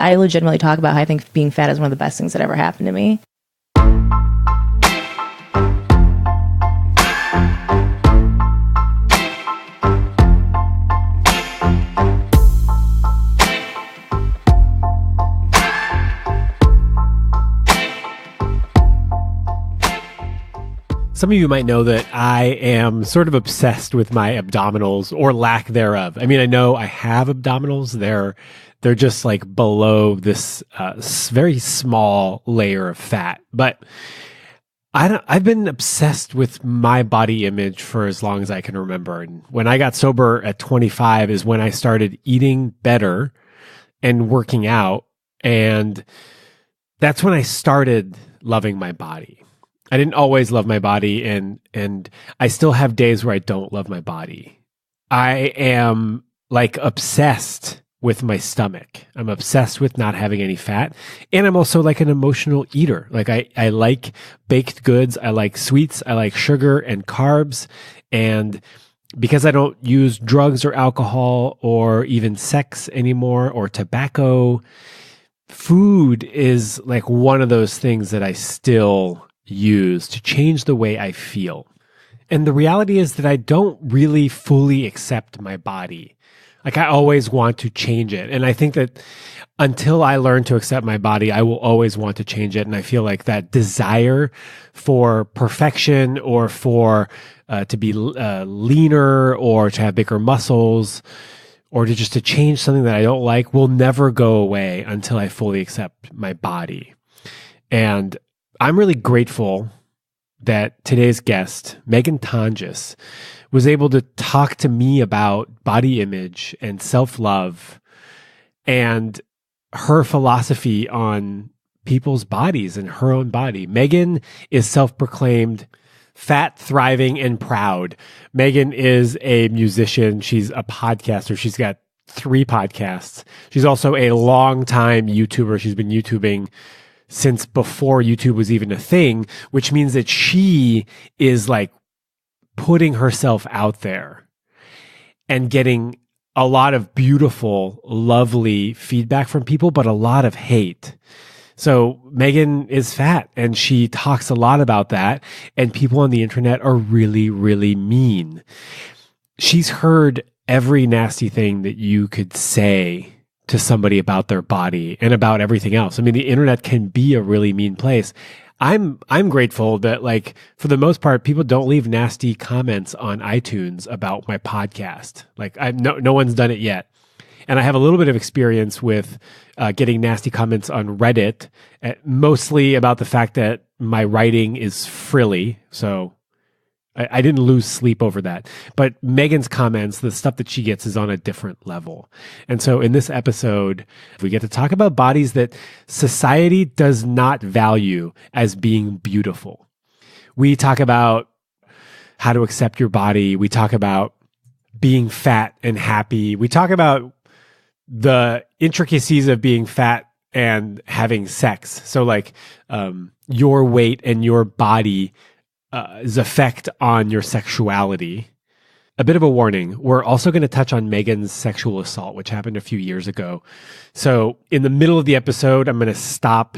I legitimately talk about how I think being fat is one of the best things that ever happened to me. Some of you might know that I am sort of obsessed with my abdominals or lack thereof. I mean, I know I have abdominals. They're just like below this very small layer of fat. But I've been obsessed with my body image for as long as I can remember. And when I got sober at 25 is when I started eating better and working out. And that's when I started loving my body. I didn't always love my body, and I still have days where I don't love my body. I am like obsessed with my stomach. I'm obsessed with not having any fat. And I'm also like an emotional eater. Like I like baked goods. I like sweets. I like sugar and carbs. And because I don't use drugs or alcohol or even sex anymore or tobacco, food is like one of those things that I still use to change the way I feel. And the reality is that I don't really fully accept my body. Like I always want to change it. And I think that until I learn to accept my body, I will always want to change it. And I feel like that desire for perfection or for to be leaner or to have bigger muscles or to just to change something that I don't like will never go away until I fully accept my body. And I'm really grateful that today's guest, Meghan Tonjes, was able to talk to me about body image and self-love and her philosophy on people's bodies and her own body. Meghan is self-proclaimed fat, thriving, and proud. Meghan is a musician. She's a podcaster. She's got 3 podcasts. She's also a longtime YouTuber. She's been YouTubing since before YouTube was even a thing, which means that she is like putting herself out there and getting a lot of beautiful, lovely feedback from people, but a lot of hate. So Meghan is fat and she talks a lot about that. And people on the internet are really, really mean. She's heard every nasty thing that you could say to somebody about their body and about everything else. I mean, the internet can be a really mean place. I'm grateful that, like, for the most part, people don't leave nasty comments on iTunes about my podcast. Like, no one's done it yet. And I have a little bit of experience with getting nasty comments on Reddit, mostly about the fact that my writing is frilly. So I didn't lose sleep over that. But Meghan's comments, the stuff that she gets is on a different level. And so in this episode, we get to talk about bodies that society does not value as being beautiful. We talk about how to accept your body. We talk about being fat and happy. We talk about the intricacies of being fat and having sex. So like your weight and your body effect on your sexuality. A bit of a warning. We're also going to touch on Meghan's sexual assault, which happened a few years ago. So in the middle of the episode, I'm going to stop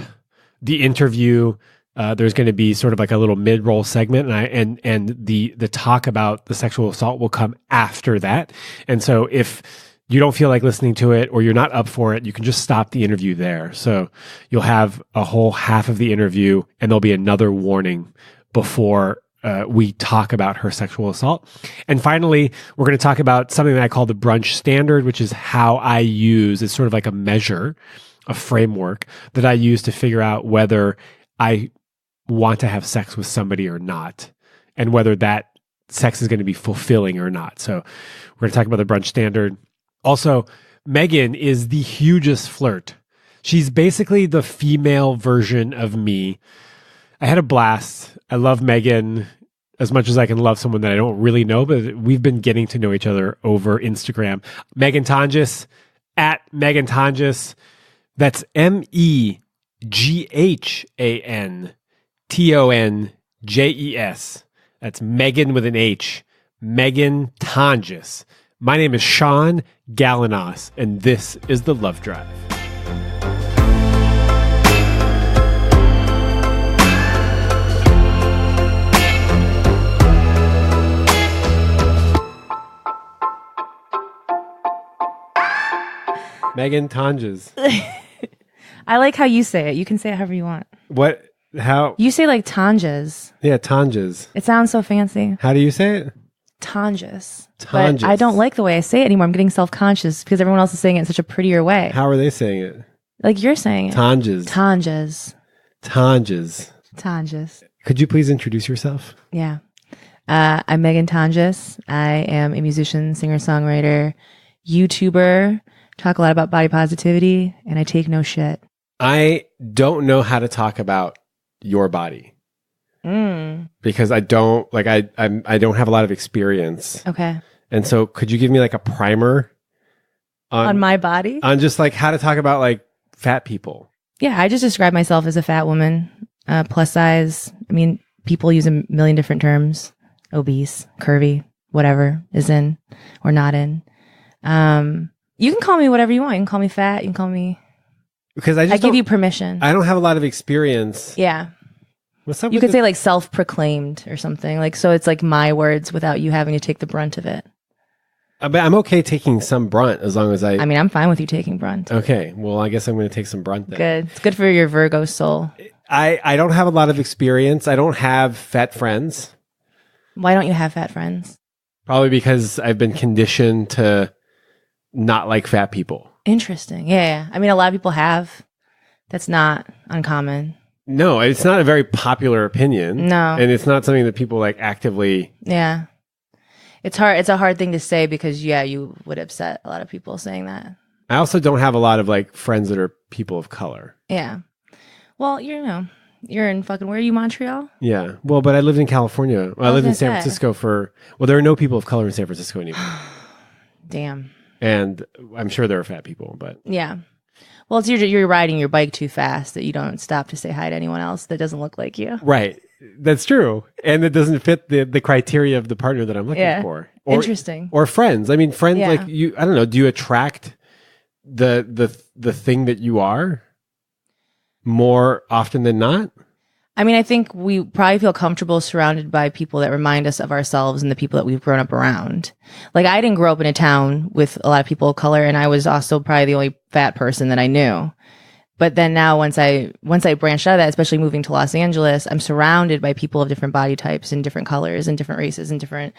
the interview. There's going to be sort of like a little mid-roll segment, and the talk about the sexual assault will come after that. And so if you don't feel like listening to it or you're not up for it, you can just stop the interview there. So you'll have a whole half of the interview, and there'll be another warning before we talk about her sexual assault. And finally, we're going to talk about something that I call the brunch standard, which is how I use, it's sort of like a measure, a framework that I use to figure out whether I want to have sex with somebody or not, and whether that sex is going to be fulfilling or not. So we're going to talk about the brunch standard. Also, Meghan is the hugest flirt. She's basically the female version of me. I had a blast. I love Meghan as much as I can love someone that I don't really know, but we've been getting to know each other over Instagram. Meghan Tonjes, at Meghan Tonjes. That's MEGHANTONJES. That's Meghan with an H. Meghan Tonjes. My name is Sean Galanos, and this is The Love Drive. Meghan Tonjes. I like how you say it. You can say it however you want. What? How? You say like Tonjes. Yeah, Tonjes. It sounds so fancy. How do you say it? Tonjes. Tonjes. But I don't like the way I say it anymore. I'm getting self-conscious because everyone else is saying it in such a prettier way. How are they saying it? Like you're saying it. Tonjes. Tonjes. Tonjes. Tonjes. Could you please introduce yourself? Yeah. I'm Meghan Tonjes. I am a musician, singer-songwriter, YouTuber, talk a lot about body positivity, and I take no shit. I don't know how to talk about your body. Because I don't I don't have a lot of experience. Okay. And so could you give me like a primer on my body? On just like how to talk about like fat people. Yeah, I just describe myself as a fat woman, plus size. I mean, people use a million different terms. Obese, curvy, whatever is in or not in. You can call me whatever you want. You can call me fat. You can call me... Because I give you permission. I don't have a lot of experience. Yeah. What's up? You could say like self-proclaimed or something. Like, so it's like my words without you having to take the brunt of it. But I'm okay taking some brunt as long as I mean, I'm fine with you taking brunt. Okay. Well, I guess I'm going to take some brunt then. Good. It's good for your Virgo soul. I don't have a lot of experience. I don't have fat friends. Why don't you have fat friends? Probably because I've been conditioned to not like fat people. Interesting. Yeah. I mean, a lot of people have. That's not uncommon. No, it's not a very popular opinion. No. And it's not something that people like actively. Yeah. It's hard. It's a hard thing to say because, yeah, you would upset a lot of people saying that. I also don't have a lot of like friends that are people of color. Yeah. Well, you're in fucking, where are you, Montreal? Yeah. Well, but I lived in California. Well, I lived in San Francisco there are no people of color in San Francisco anymore. Damn. And I'm sure there are fat people, but. Yeah. Well, it's you're riding your bike too fast that you don't stop to say hi to anyone else that doesn't look like you. Right. That's true. And it doesn't fit the criteria of the partner that I'm looking for. Interesting. Or friends. I mean, friends like you, I don't know, do you attract the thing that you are more often than not? I mean, I think we probably feel comfortable surrounded by people that remind us of ourselves and the people that we've grown up around. Like, I didn't grow up in a town with a lot of people of color, and I was also probably the only fat person that I knew. But then now, once I branched out of that, especially moving to Los Angeles, I'm surrounded by people of different body types and different colors and different races and different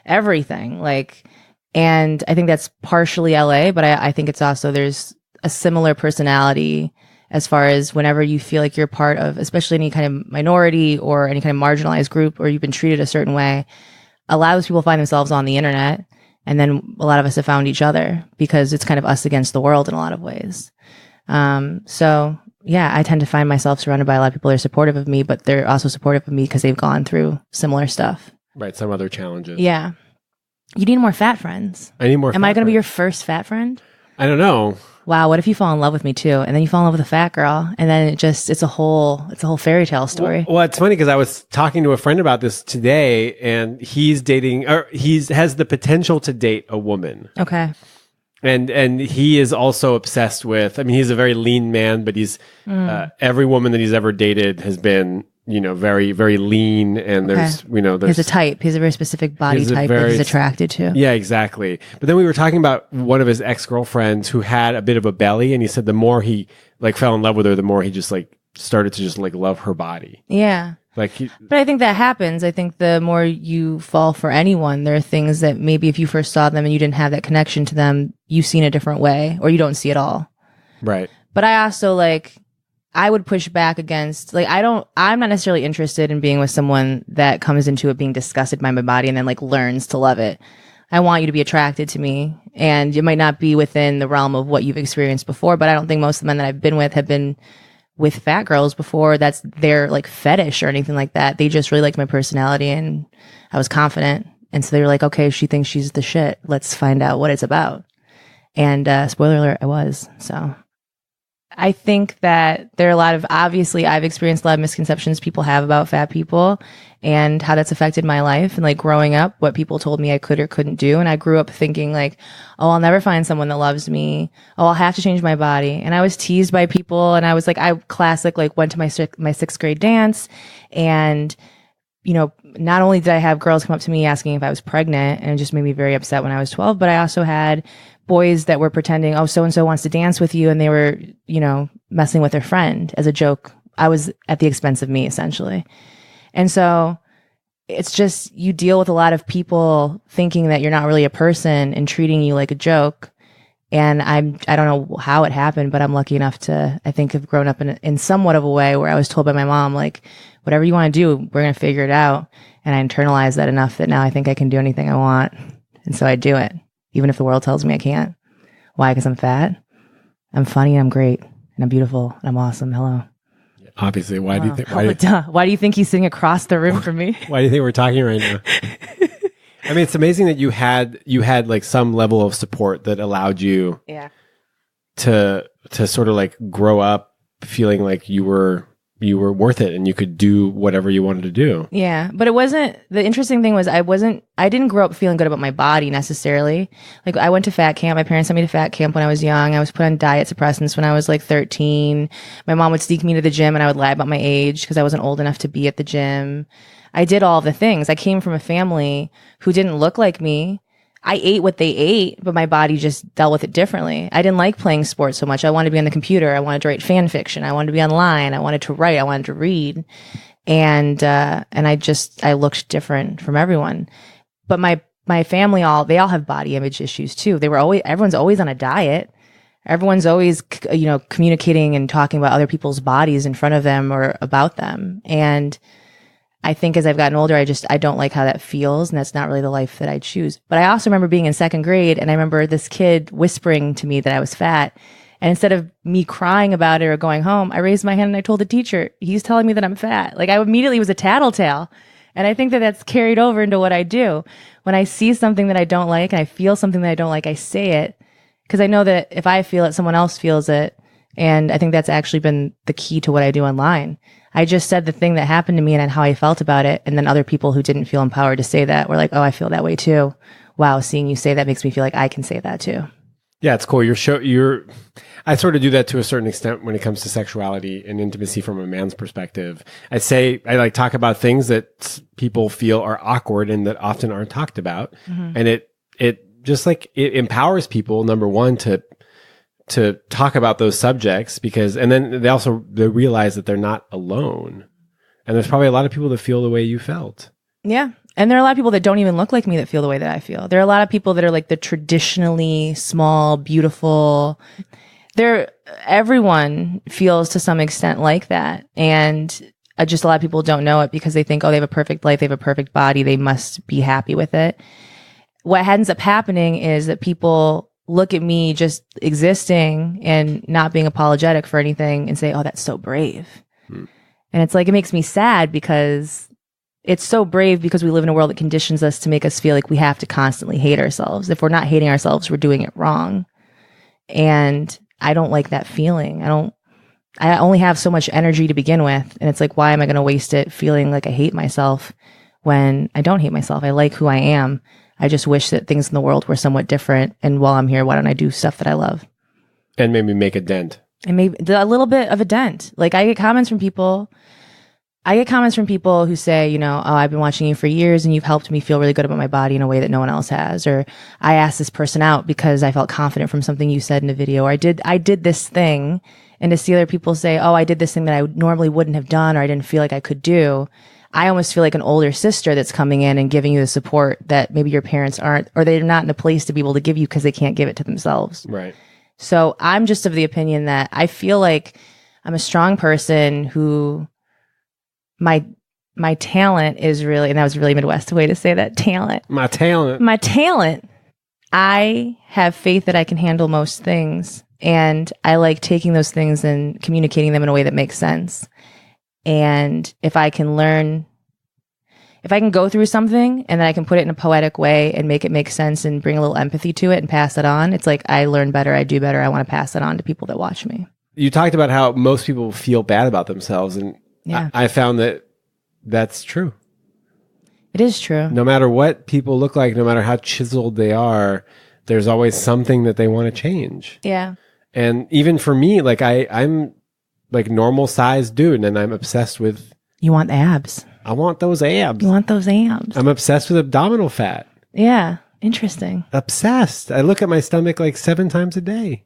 everything. Like, and I think that's partially LA, but I think it's also, there's a similar personality as far as whenever you feel like you're part of, especially any kind of minority or any kind of marginalized group, or you've been treated a certain way, a lot of those people find themselves on the internet. And then a lot of us have found each other because it's kind of us against the world in a lot of ways. So yeah, I tend to find myself surrounded by a lot of people that are supportive of me, but they're also supportive of me because they've gone through similar stuff. Right. Some other challenges. Yeah. You need more fat friends. I need more. Am I going to be your first fat friend? I don't know. Wow. What if you fall in love with me too? And then you fall in love with a fat girl. And then it's a whole fairy tale story. Well, it's funny because I was talking to a friend about this today, and he's dating, or has the potential to date a woman. Okay. And he is also obsessed with, I mean, he's a very lean man, but he's, every woman that he's ever dated has been, very, very lean. And there's, there's a type. He's a very specific body type that he's attracted to. Yeah, exactly. But then we were talking about one of his ex-girlfriends who had a bit of a belly. And he said the more he fell in love with her, the more he just started to just love her body. Yeah. But I think that happens. I think the more you fall for anyone, there are things that maybe if you first saw them and you didn't have that connection to them, you've seen a different way, or you don't see it all. Right. But I also I would push back against, I'm not necessarily interested in being with someone that comes into it being disgusted by my body and then learns to love it. I want you to be attracted to me, and it might not be within the realm of what you've experienced before, but I don't think most of the men that I've been with have been with fat girls before that's their fetish or anything like that. They just really liked my personality and I was confident. And so they were like, okay, she thinks she's the shit. Let's find out what it's about. And spoiler alert, I was. So I think that there are a lot of, obviously I've experienced a lot of misconceptions people have about fat people and how that's affected my life. And growing up, what people told me I could or couldn't do. And I grew up thinking oh, I'll never find someone that loves me. Oh, I'll have to change my body. And I was teased by people. And I was I went to my sixth grade dance, and not only did I have girls come up to me asking if I was pregnant, and it just made me very upset when I was 12, but I also had boys that were pretending, oh, so-and-so wants to dance with you. And they were, messing with their friend as a joke. I was at the expense of me, essentially. And so it's just, you deal with a lot of people thinking that you're not really a person and treating you like a joke. And I don't know how it happened, but I'm lucky enough to, I think, have grown up in somewhat of a way where I was told by my mom, like, whatever you want to do, we're going to figure it out. And I internalized that enough that now I think I can do anything I want. And so I do it, even if the world tells me I can't. Why? Because I'm fat. I'm funny. And I'm great. And I'm beautiful. And I'm awesome. Hello. Obviously. Why do you think? Why do you think he's sitting across the room from me? Why do you think we're talking right now? I mean, it's amazing that you had like some level of support that allowed you to sort of like grow up feeling like you were worth it and you could do whatever you wanted to do. Yeah. But it wasn't, the interesting thing was I didn't grow up feeling good about my body necessarily. Like, I went to fat camp. My parents sent me to fat camp when I was young. I was put on diet suppressants when I was like 13. My mom would sneak me to the gym and I would lie about my age because I wasn't old enough to be at the gym. I did all the things. I came from a family who didn't look like me. I ate what they ate, but my body just dealt with it differently. I didn't like playing sports so much. I wanted to be on the computer. I wanted to write fan fiction. I wanted to be online. I wanted to write. I wanted to read. And I looked different from everyone. But my family, they all have body image issues too. Everyone's always on a diet. Everyone's always, communicating and talking about other people's bodies in front of them or about them. And I think as I've gotten older, I don't like how that feels, and that's not really the life that I choose. But I also remember being in second grade, and I remember this kid whispering to me that I was fat. And instead of me crying about it or going home, I raised my hand and I told the teacher, he's telling me that I'm fat. Like, I immediately was a tattletale. And I think that that's carried over into what I do. When I see something that I don't like and I feel something that I don't like, I say it, because I know that if I feel it, someone else feels it. And I think that's actually been the key to what I do online. I just said the thing that happened to me and how I felt about it. And then other people who didn't feel empowered to say that were like, oh, I feel that way too. Wow, seeing you say that makes me feel like I can say that too. Yeah, it's cool. I sort of do that to a certain extent when it comes to sexuality and intimacy from a man's perspective. I talk about things that people feel are awkward and that often aren't talked about. Mm-hmm. And it just like, it empowers people, number one, to talk about those subjects, and then they realize that they're not alone. And there's probably a lot of people that feel the way you felt. Yeah. And there are a lot of people that don't even look like me that feel the way that I feel. There are a lot of people that are like the traditionally small, beautiful. Everyone feels to some extent like that. And just a lot of people don't know it because they think, oh, they have a perfect life. They have a perfect body. They must be happy with it. What ends up happening is that people look at me just existing and not being apologetic for anything and say, oh, that's so brave. And it's like, it makes me sad because it's so brave because we live in a world that conditions us to make us feel like we have to constantly hate ourselves. If we're not hating ourselves, we're doing it wrong. And I don't like that feeling. I only have so much energy to begin with. And it's like, why am I going to waste it feeling like I hate myself when I don't hate myself? I like who I am. I just wish that things in the world were somewhat different. And while I'm here, why don't I do stuff that I love? And maybe make a dent. And maybe a little bit of a dent. Like, I get comments from people who say, oh, I've been watching you for years and you've helped me feel really good about my body in a way that no one else has. Or I asked this person out because I felt confident from something you said in a video. Or I did this thing. And to see other people say, oh, I did this thing that I normally wouldn't have done, or I didn't feel like I could do. I almost feel like an older sister that's coming in and giving you the support that maybe your parents aren't, or they're not in a place to be able to give you because they can't give it to themselves. Right. So I'm just of the opinion that I feel like I'm a strong person who my talent is really, and that was a really Midwest way to say that, talent. My talent. I have faith that I can handle most things. And I like taking those things and communicating them in a way that makes sense. And if I can go through something and then I can put it in a poetic way and make it make sense and bring a little empathy to it and pass it on, it's like I learn better, I do better, I want to pass it on to people that watch me. You talked about how most people feel bad about themselves, and yeah. I found that that's true. It is true. No matter what people look like, no matter how chiseled they are, there's always something that they want to change. Yeah. And even for me, like I'm like normal sized dude, and I'm obsessed with. You want abs. I want those abs. You want those abs. I'm obsessed with abdominal fat. Yeah. Interesting. Obsessed. I look at my stomach like 7 times a day.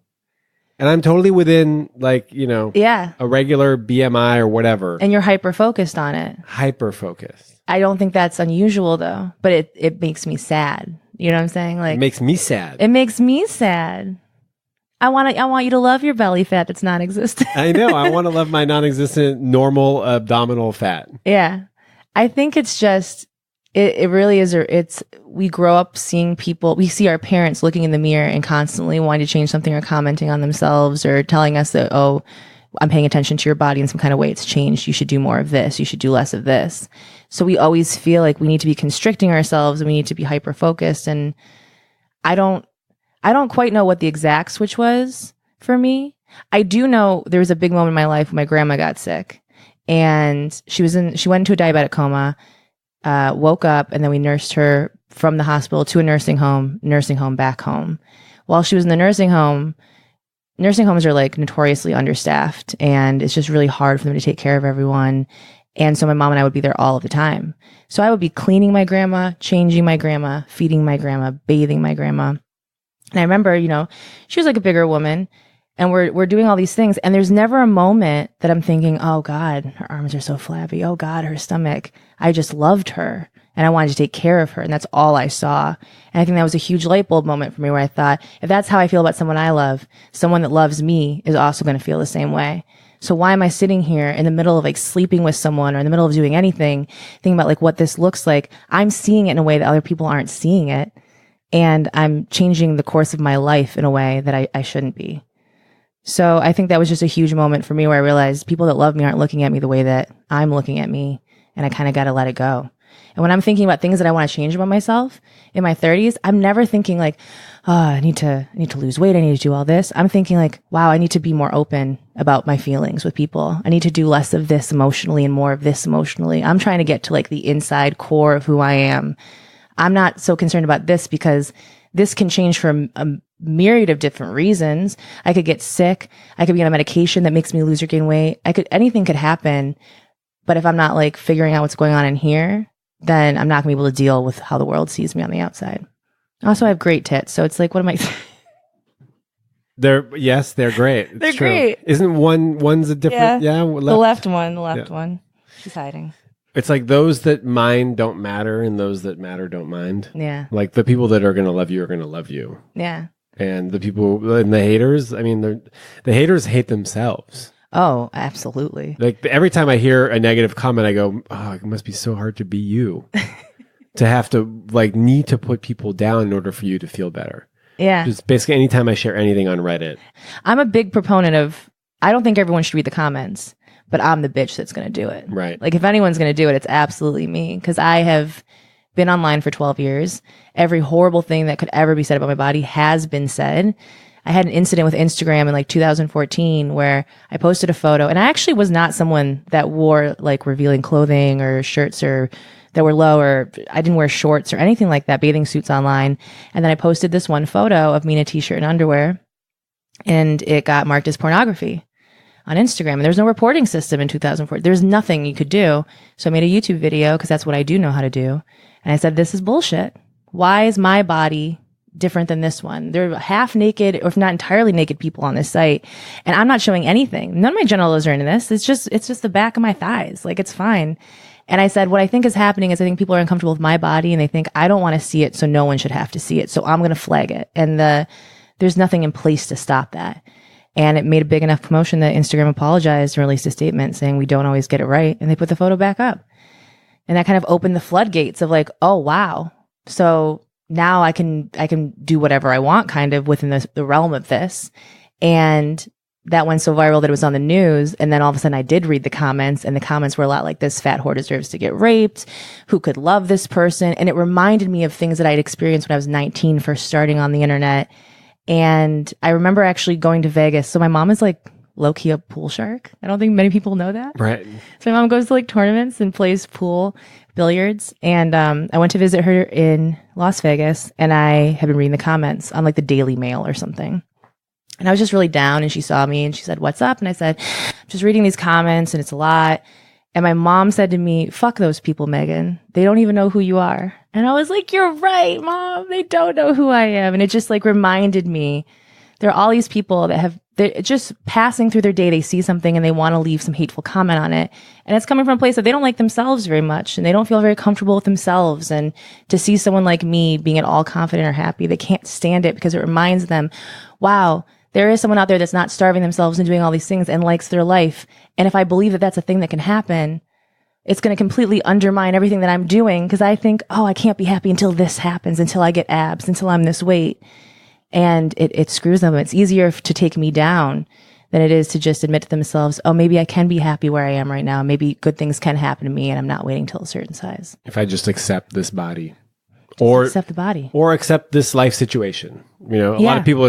And I'm totally within like, Yeah. a regular BMI or whatever. And you're hyper focused on it. Hyper focused. I don't think that's unusual though, but it makes me sad. You know what I'm saying? Like it makes me sad. It makes me sad. I want you to love your belly fat that's non-existent. I know. I want to love my non-existent normal abdominal fat. Yeah. I think it's just it really is. We grow up seeing people, we see our parents looking in the mirror and constantly wanting to change something or commenting on themselves or telling us that, oh, I'm paying attention to your body in some kind of way. It's changed. You should do more of this. You should do less of this. So we always feel like we need to be constricting ourselves and we need to be hyper focused. And I don't quite know what the exact switch was for me. I do know there was a big moment in my life when my grandma got sick and she went into a diabetic coma. Woke up and then we nursed her from the hospital to a nursing home back home. While she was in the nursing homes are like notoriously understaffed and it's just really hard for them to take care of everyone. And so my mom and I would be there all of the time. So I would be cleaning my grandma, changing my grandma, feeding my grandma, bathing my grandma. And I remember, she was like a bigger woman and we're doing all these things. And there's never a moment that I'm thinking, oh God, her arms are so flabby. Oh God, her stomach. I just loved her and I wanted to take care of her. And that's all I saw. And I think that was a huge light bulb moment for me where I thought, if that's how I feel about someone I love, someone that loves me is also going to feel the same way. So why am I sitting here in the middle of like sleeping with someone or in the middle of doing anything, thinking about like what this looks like? I'm seeing it in a way that other people aren't seeing it. And I'm changing the course of my life in a way that I shouldn't be. So I think that was just a huge moment for me where I realized people that love me aren't looking at me the way that I'm looking at me. And I kind of got to let it go. And when I'm thinking about things that I want to change about myself in my 30s, I'm never thinking like, oh, I need to lose weight. I need to do all this. I'm thinking like, wow, I need to be more open about my feelings with people. I need to do less of this emotionally and more of this emotionally. I'm trying to get to like the inside core of who I am. I'm not so concerned about this because this can change for a myriad of different reasons. I could get sick. I could be on a medication that makes me lose or gain weight. Anything could happen. But if I'm not like figuring out what's going on in here, then I'm not gonna be able to deal with how the world sees me on the outside. Also, I have great tits. So it's like, what am I? They're great. They're great. Isn't one's a different? Yeah. The left one. She's hiding. It's like those that mind don't matter and those that matter don't mind. Yeah. Like the people that are going to love you are going to love you. Yeah. And the people and the haters, I mean, the haters hate themselves. Oh, absolutely. Like every time I hear a negative comment, I go, oh, it must be so hard to be you. To have to like need to put people down in order for you to feel better. Yeah. Just basically anytime I share anything on Reddit. I'm a big proponent of, I don't think everyone should read the comments. But I'm the bitch that's going to do it. Right. Like if anyone's going to do it, it's absolutely me. Because I have been online for 12 years. Every horrible thing that could ever be said about my body has been said. I had an incident with Instagram in like 2014 where I posted a photo and I actually was not someone that wore like revealing clothing or shirts or that were low, or I didn't wear shorts or anything like that, bathing suits online. And then I posted this one photo of me in a t-shirt and underwear and it got marked as pornography on Instagram. And there's no reporting system in 2004. There's nothing you could do. So I made a YouTube video because that's what I do know how to do. And I said, this is bullshit. Why is my body different than this one? There are half naked, or if not entirely naked people on this site. And I'm not showing anything. None of my genitals are into this. It's just the back of my thighs. Like it's fine. And I said, what I think is happening is I think people are uncomfortable with my body and they think I don't want to see it. So no one should have to see it. So I'm going to flag it. And there's nothing in place to stop that. And it made a big enough promotion that Instagram apologized and released a statement saying we don't always get it right. And they put the photo back up. And that kind of opened the floodgates of like, oh, wow. So now I can do whatever I want kind of within the realm of this. And that went so viral that it was on the news. And then all of a sudden I did read the comments and the comments were a lot like, this fat whore deserves to get raped. Who could love this person? And it reminded me of things that I'd experienced when I was 19, first starting on the internet. And I remember actually going to Vegas. So my mom is like low-key a pool shark. I don't think many people know that. Right. So my mom goes to like tournaments and plays pool, billiards. And I went to visit her in Las Vegas and I had been reading the comments on like the Daily Mail or something. And I was just really down and she saw me and she said, what's up? And I said, I'm just reading these comments and it's a lot. And my mom said to me, fuck those people, Megan. They don't even know who you are. And I was like, you're right, Mom. They don't know who I am. And it just like reminded me, there are all these people that they're just passing through their day. They see something and they want to leave some hateful comment on it. And it's coming from a place that they don't like themselves very much and they don't feel very comfortable with themselves. And to see someone like me being at all confident or happy, they can't stand it because it reminds them, wow, there is someone out there that's not starving themselves and doing all these things and likes their life. And if I believe that that's a thing that can happen, it's going to completely undermine everything that I'm doing because I think, oh, I can't be happy until this happens, until I get abs, until I'm this weight. And it screws them. It's easier to take me down than it is to just admit to themselves, oh, maybe I can be happy where I am right now. Maybe good things can happen to me and I'm not waiting till a certain size. If I just accept this body. Or accept the body. Or accept this life situation. You know, a lot of people,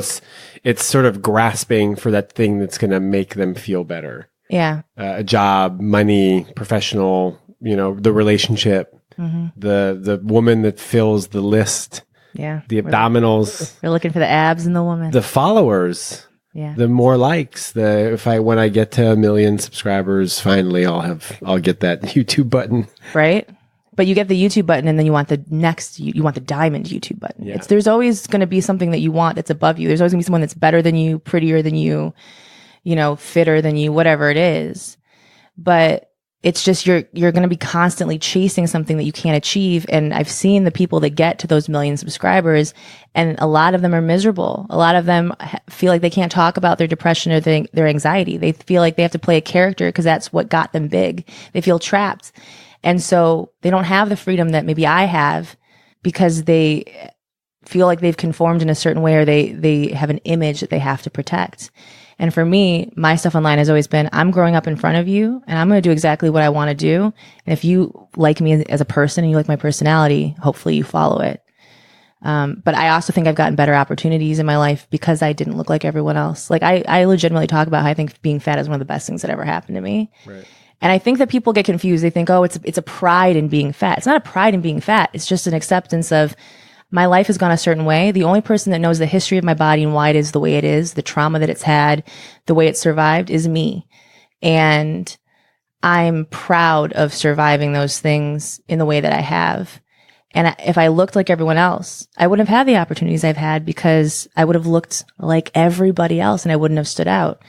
it's sort of grasping for that thing that's going to make them feel better. Yeah. A job, money, professional, you know, the relationship, the woman that fills the list. Yeah. The abdominals. We're looking for the abs in the woman. The followers. Yeah. The more likes. When I get to 1 million subscribers, finally I'll get that YouTube button. Right? But you get the YouTube button and then you want the next, you want the diamond YouTube button. Yeah. There's always going to be something that you want that's above you. There's always going to be someone that's better than you, prettier than you, you know, fitter than you, whatever it is. But it's just you're going to be constantly chasing something that you can't achieve. And I've seen the people that get to those 1 million subscribers, and a lot of them are miserable. A lot of them feel like they can't talk about their depression or their anxiety. They feel like they have to play a character because that's what got them big. They feel trapped. And so they don't have the freedom that maybe I have because they feel like they've conformed in a certain way or they have an image that they have to protect. And for me, my stuff online has always been, I'm growing up in front of you and I'm going to do exactly what I want to do. And if you like me as a person and you like my personality, hopefully you follow it. But I also think I've gotten better opportunities in my life because I didn't look like everyone else. Like I legitimately talk about how I think being fat is one of the best things that ever happened to me. Right. And I think that people get confused. They think, oh, it's a pride in being fat. It's not a pride in being fat. It's just an acceptance of my life has gone a certain way. The only person that knows the history of my body and why it is the way it is, the trauma that it's had, the way it survived is me. And I'm proud of surviving those things in the way that I have. And if I looked like everyone else, I wouldn't have had the opportunities I've had because I would have looked like everybody else and I wouldn't have stood out.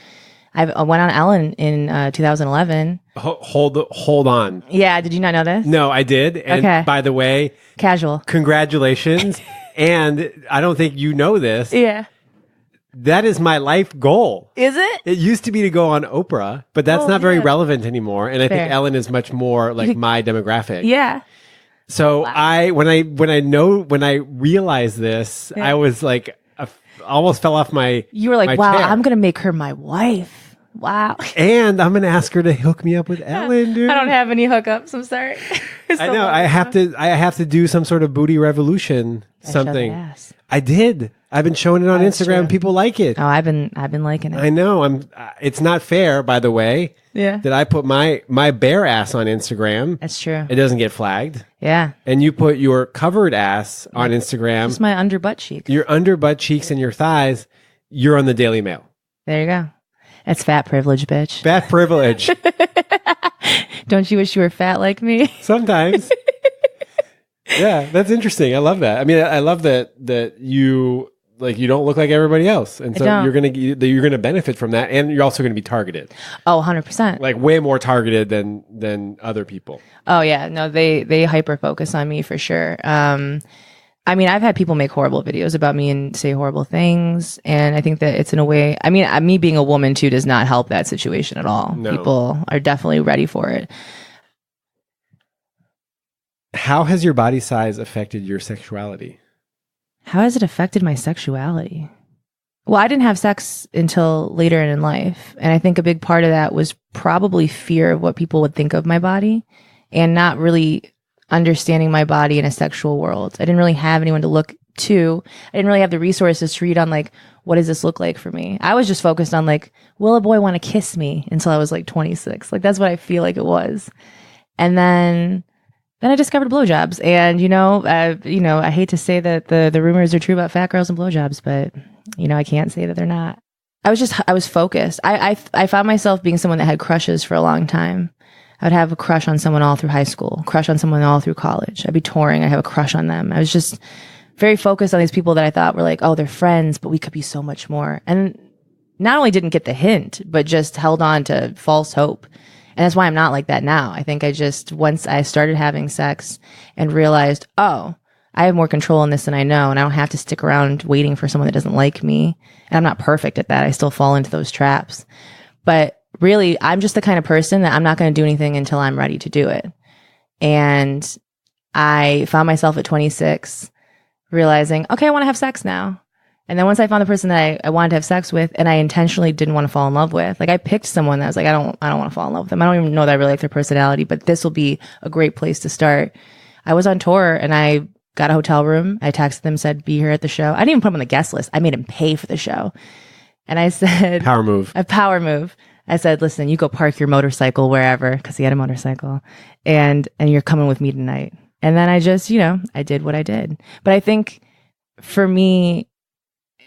I went on Ellen in 2011. Hold on. Yeah, did you not know this? No, I did. And okay. By the way, casual. Congratulations. And I don't think you know this. Yeah. That is my life goal. Is it? It used to be to go on Oprah, but that's not very relevant anymore. And I think Ellen is much more like my demographic. Yeah. So wow. When I realized this, I was like, almost fell off my You were like, wow, chair. I'm going to make her my wife. Wow. And I'm going to ask her to hook me up with Ellen, dude. I don't have any hookups. I'm sorry. I know. I have to do some sort of booty revolution. Something. I did. I've been showing it on Instagram. True. People like it. Oh, I've been liking it. I know. It's not fair, by the way. Yeah. That I put my bare ass on Instagram. That's true. It doesn't get flagged. Yeah. And you put your covered ass on Instagram. Just my under butt cheeks. Your under butt cheeks and your thighs. You're on the Daily Mail. There you go. That's fat privilege, bitch. Fat privilege. Don't you wish you were fat like me? Sometimes. Yeah, that's interesting. I love that. I mean, I love that you don't look like everybody else, and so you're gonna benefit from that, and you're also gonna be targeted. Oh, 100%. Like way more targeted than other people. Oh yeah, no, they hyper focus on me for sure. I mean, I've had people make horrible videos about me and say horrible things, and I think that it's in a way. I mean, me being a woman too does not help that situation at all. No. People are definitely ready for it. How has your body size affected your sexuality? How has it affected my sexuality? Well, I didn't have sex until later in life. And I think a big part of that was probably fear of what people would think of my body and not really understanding my body in a sexual world. I didn't really have anyone to look to. I didn't really have the resources to read on like, what does this look like for me? I was just focused on like, will a boy want to kiss me until I was like 26? Like, that's what I feel like it was. And then I discovered blowjobs, and I hate to say that the rumors are true about fat girls and blowjobs, but I can't say that they're not. I was focused. I found myself being someone that had crushes for a long time. I would have a crush on someone all through high school, crush on someone all through college. I'd be touring. I'd have a crush on them. I was just very focused on these people that I thought were like, oh, they're friends, but we could be so much more. And not only didn't get the hint, but just held on to false hope. And that's why I'm not like that now. I think once I started having sex and realized, oh, I have more control in this than I know, and I don't have to stick around waiting for someone that doesn't like me. And I'm not perfect at that. I still fall into those traps. But really, I'm just the kind of person that I'm not going to do anything until I'm ready to do it. And I found myself at 26 realizing, okay, I want to have sex now. And then once I found the person that I wanted to have sex with, and I intentionally didn't want to fall in love with, like I picked someone that was like, I don't want to fall in love with them. I don't even know that I really like their personality, but this will be a great place to start. I was on tour and I got a hotel room. I texted them, said, be here at the show. I didn't even put him on the guest list. I made him pay for the show. And I said, Power move. A power move. I said, listen, you go park your motorcycle wherever, because he had a motorcycle, and you're coming with me tonight. And then I just, I did what I did. But I think for me,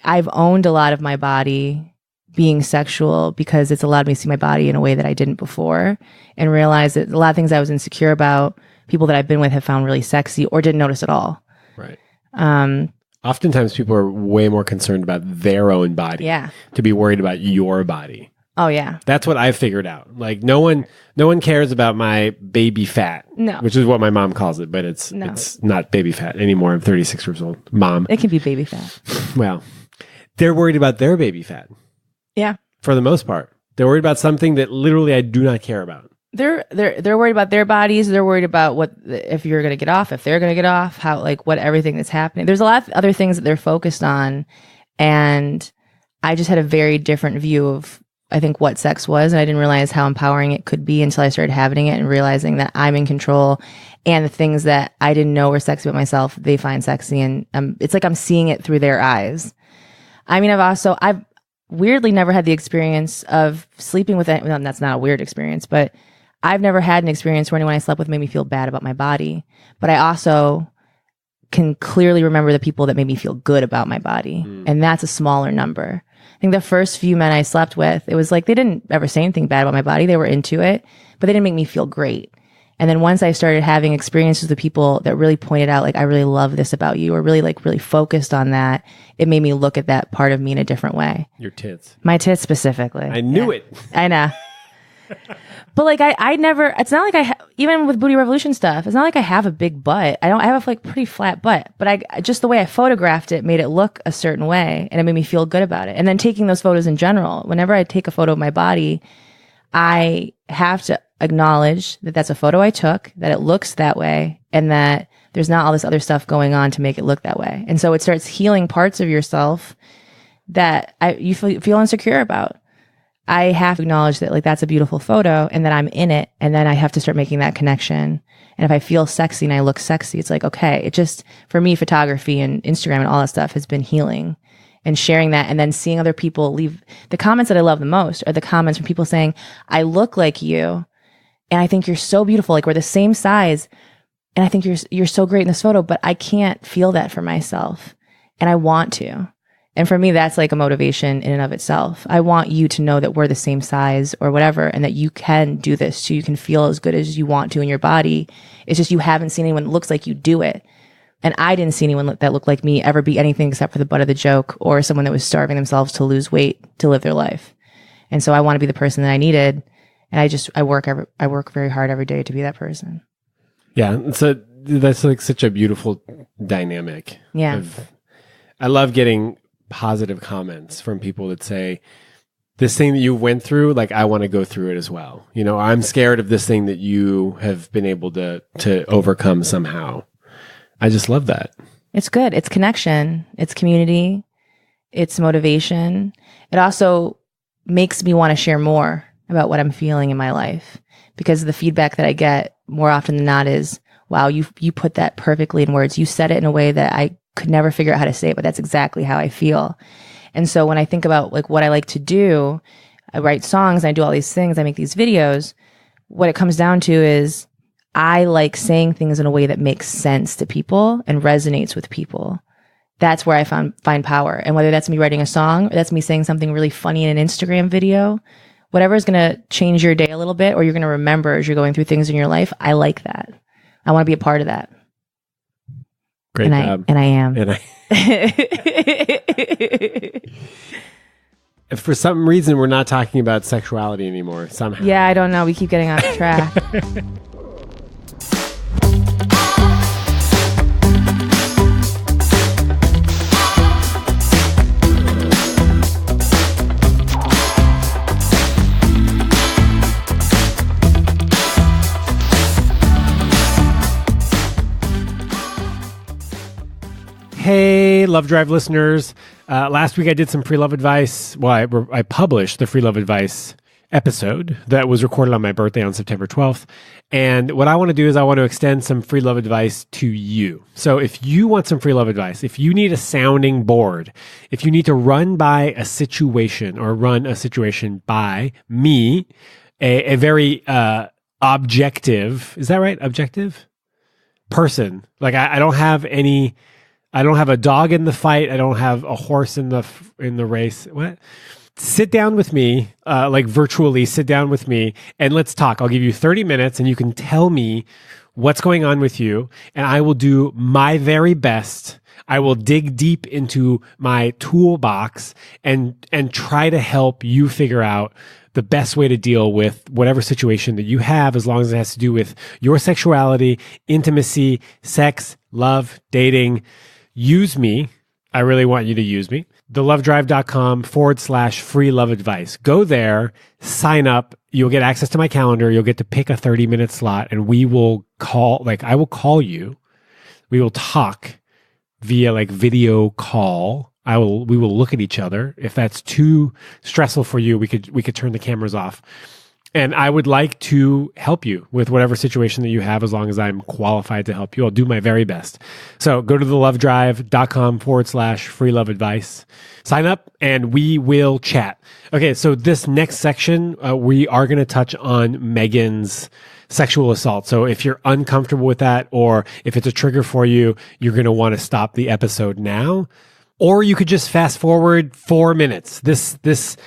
I've owned a lot of my body being sexual because it's allowed me to see my body in a way that I didn't before, and realize that a lot of things I was insecure about, people that I've been with have found really sexy or didn't notice at all. Right. Oftentimes people are way more concerned about their own body to be worried about your body. Oh yeah. That's what I've figured out. Like no one cares about my baby fat. No. Which is what my mom calls it, but it's not baby fat anymore. I'm 36 years old. Mom. It can be baby fat. Well, they're worried about their baby fat. Yeah. For the most part. They're worried about something that literally I do not care about. They're worried about their bodies. They're worried about if you're going to get off, if they're going to get off, what everything that's happening. There's a lot of other things that they're focused on. And I just had a very different view of, I think, what sex was. And I didn't realize how empowering it could be until I started having it and realizing that I'm in control, and the things that I didn't know were sexy about myself, they find sexy. And it's like I'm seeing it through their eyes. I mean, I've weirdly never had the experience of sleeping with anyone. Well, that's not a weird experience, but I've never had an experience where anyone I slept with made me feel bad about my body. But I also can clearly remember the people that made me feel good about my body. And that's a smaller number. I think the first few men I slept with, it was like they didn't ever say anything bad about my body. They were into it, but they didn't make me feel great. And then once I started having experiences with people that really pointed out, like, I really love this about you, or really focused on that, it made me look at that part of me in a different way. Your tits. My tits specifically. I knew it. I know. But like I never, it's not like even with Booty Revolution stuff, it's not like I have a big butt. I have a pretty flat butt, but I just, the way I photographed it made it look a certain way, and it made me feel good about it. And then taking those photos in general, whenever I take a photo of my body, I have to acknowledge that that's a photo I took, that it looks that way, and that there's not all this other stuff going on to make it look that way. And so it starts healing parts of yourself that you feel insecure about. I have to acknowledge that, like, that's a beautiful photo and that I'm in it. And then I have to start making that connection. And if I feel sexy and I look sexy, it's like, okay, it just, for me, photography and Instagram and all that stuff has been healing, and sharing that. And then seeing other people leave the comments that I love the most are the comments from people saying, I look like you, and I think you're so beautiful. Like, we're the same size, and I think you're so great in this photo, but I can't feel that for myself, and I want to. And for me, that's like a motivation in and of itself. I want you to know that we're the same size or whatever, and that you can do this so you can feel as good as you want to in your body. It's just you haven't seen anyone that looks like you do it. And I didn't see anyone that looked like me ever be anything except for the butt of the joke, or someone that was starving themselves to lose weight to live their life. And so I want to be the person that I needed. And I work very hard every day to be that person. Yeah. So that's like such a beautiful dynamic. Yeah. I love getting positive comments from people that say, this thing that you went through, like, I want to go through it as well. You know, I'm scared of this thing that you have been able to overcome somehow. I just love that. It's good. It's connection. It's community. It's motivation. It also makes me want to share more about what I'm feeling in my life, because the feedback that I get more often than not is, wow, you put that perfectly in words. You said it in a way that I could never figure out how to say it, but that's exactly how I feel. And so when I think about, like, what I like to do, I write songs, I do all these things, I make these videos. What it comes down to is I like saying things in a way that makes sense to people and resonates with people. That's where I find power. And whether that's me writing a song, or that's me saying something really funny in an Instagram video, whatever is going to change your day a little bit, or you're going to remember as you're going through things in your life. I like that. I want to be a part of that. Great job. I am. And for some reason, we're not talking about sexuality anymore somehow. Yeah, I don't know. We keep getting off track. Hey, Love Drive listeners. Last week I did some free love advice. Well, I published the free love advice episode that was recorded on my birthday on September 12th. And what I want to do is I want to extend some free love advice to you. So if you want some free love advice, if you need a sounding board, if you need to run by a situation or run a situation by me, a very objective, is that right? Objective person. Like I don't have a dog in the fight. I don't have a horse in the race. What? Sit down with me, like virtually sit down with me and let's talk. I'll give you 30 minutes and you can tell me what's going on with you and I will do my very best. I will dig deep into my toolbox and try to help you figure out the best way to deal with whatever situation that you have, as long as it has to do with your sexuality, intimacy, sex, love, dating. Use me. I really want you to use me. thelovedrive.com/free love advice. Go there, sign up. You'll get access to my calendar. You'll get to pick a 30-minute slot and I will call you. We will talk via video call. We will look at each other. If that's too stressful for you, we could turn the cameras off. And I would like to help you with whatever situation that you have, as long as I'm qualified to help you. I'll do my very best. So go to thelovedrive.com/free love advice. Sign up and we will chat. Okay, so this next section, we are going to touch on Meghan's sexual assault. So if you're uncomfortable with that, or if it's a trigger for you, you're going to want to stop the episode now. Or you could just fast forward 4 minutes. This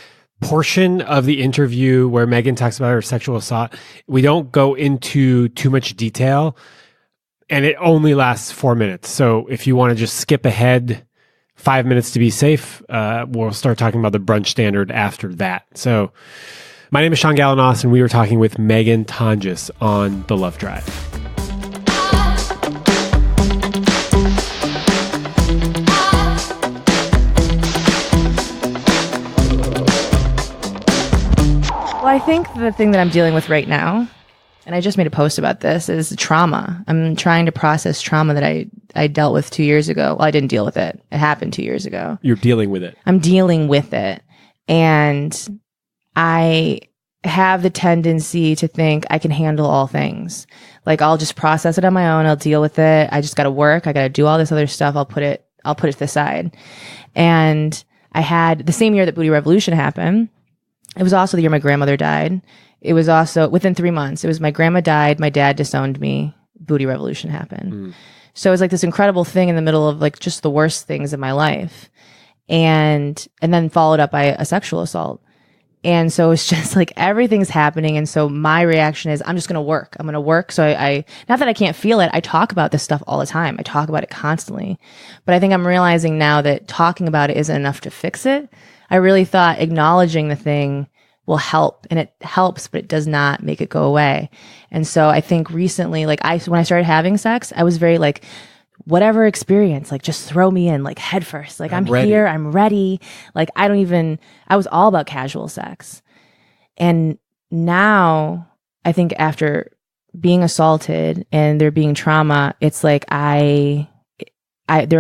portion of the interview where Meghan talks about her sexual assault, we don't go into too much detail and it only lasts 4 minutes. So if you want to just skip ahead 5 minutes to be safe, we'll start talking about the brunch standard after that. So my name is Sean Galanos and we were talking with Meghan Tonjes on The Love Drive. Well, I think the thing that I'm dealing with right now, and I just made a post about this, is trauma. I'm trying to process trauma that I dealt with 2 years ago. Well, I didn't deal with it. It happened 2 years ago. You're dealing with it. I'm dealing with it. And I have the tendency to think I can handle all things. I'll just process it on my own. I'll deal with it. I just got to work. I got to do all this other stuff. I'll put it to the side. And I had the same year that Booty Revolution happened. It was also the year my grandmother died. It was also within 3 months. It was my grandma died, my dad disowned me, Booty Revolution happened. So it was this incredible thing in the middle of just the worst things in my life. And then followed up by a sexual assault. And so it's just everything's happening. And so my reaction is, I'm just going to work. I'm going to work. So I, not that I can't feel it. I talk about this stuff all the time. I talk about it constantly. But I think I'm realizing now that talking about it isn't enough to fix it. I really thought acknowledging the thing will help, and it helps, but it does not make it go away. And so I think recently, when I started having sex, I was very whatever experience, just throw me in, head first. I'm ready. Here, I'm ready. I was all about casual sex. And now I think after being assaulted and there being trauma, it's there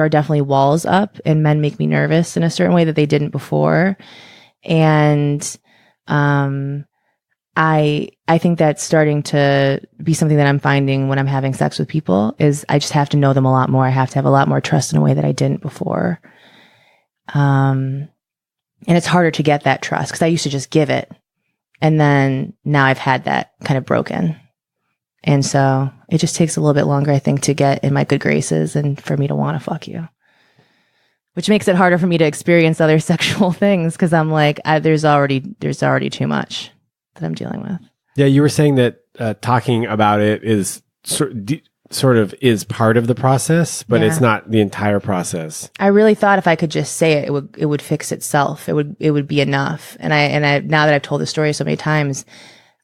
are definitely walls up, and men make me nervous in a certain way that they didn't before. And I think that's starting to be something that I'm finding when I'm having sex with people, is I just have to know them a lot more. I have to have a lot more trust in a way that I didn't before. And it's harder to get that trust because I used to just give it. And then now I've had that kind of broken. And so it just takes a little bit longer, I think, to get in my good graces and for me to want to fuck you. Which makes it harder for me to experience other sexual things because I'm there's already too much. that I'm dealing with. Yeah, you were saying that talking about it is sort of is part of the process, but it's not the entire process. I really thought if I could just say it, it would fix itself. It would be enough. And I now that I've told the story so many times,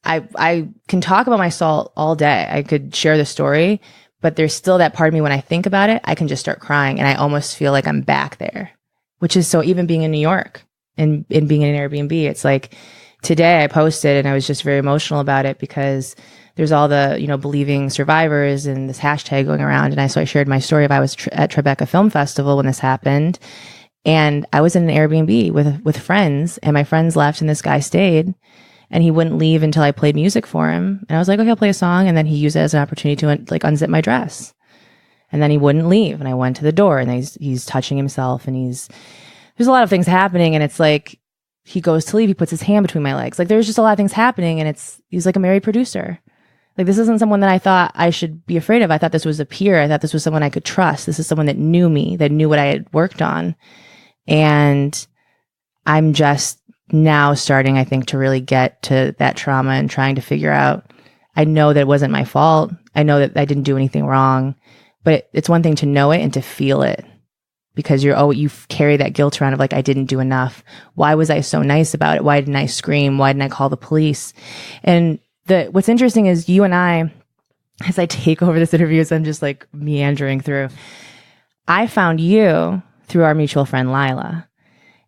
I can talk about my assault all day. I could share the story, but there's still that part of me when I think about it, I can just start crying and I almost feel like I'm back there, which is so even being in New York and being in an Airbnb, it's like today I posted and I was just very emotional about it because there's all the, believing survivors and this hashtag going around. And so I shared my story of I was at Tribeca Film Festival when this happened. And I was in an Airbnb with friends and my friends left and this guy stayed and he wouldn't leave until I played music for him. And I was like, okay, I'll play a song. And then he used it as an opportunity to unzip my dress. And then he wouldn't leave. And I went to the door and he's touching himself and there's a lot of things happening. And it's like, he goes to leave. He puts his hand between my legs. Like there's just a lot of things happening. And he's like a married producer. Like this isn't someone that I thought I should be afraid of. I thought this was a peer. I thought this was someone I could trust. This is someone that knew me, that knew what I had worked on. And I'm just now starting, I think, to really get to that trauma and trying to figure out, I know that it wasn't my fault. I know that I didn't do anything wrong, but it's one thing to know it and to feel it because you carry that guilt around of like, I didn't do enough. Why was I so nice about it? Why didn't I scream? Why didn't I call the police? And what's interesting is you and I, as I take over this interview, as I'm just like meandering through, I found you through our mutual friend, Lila.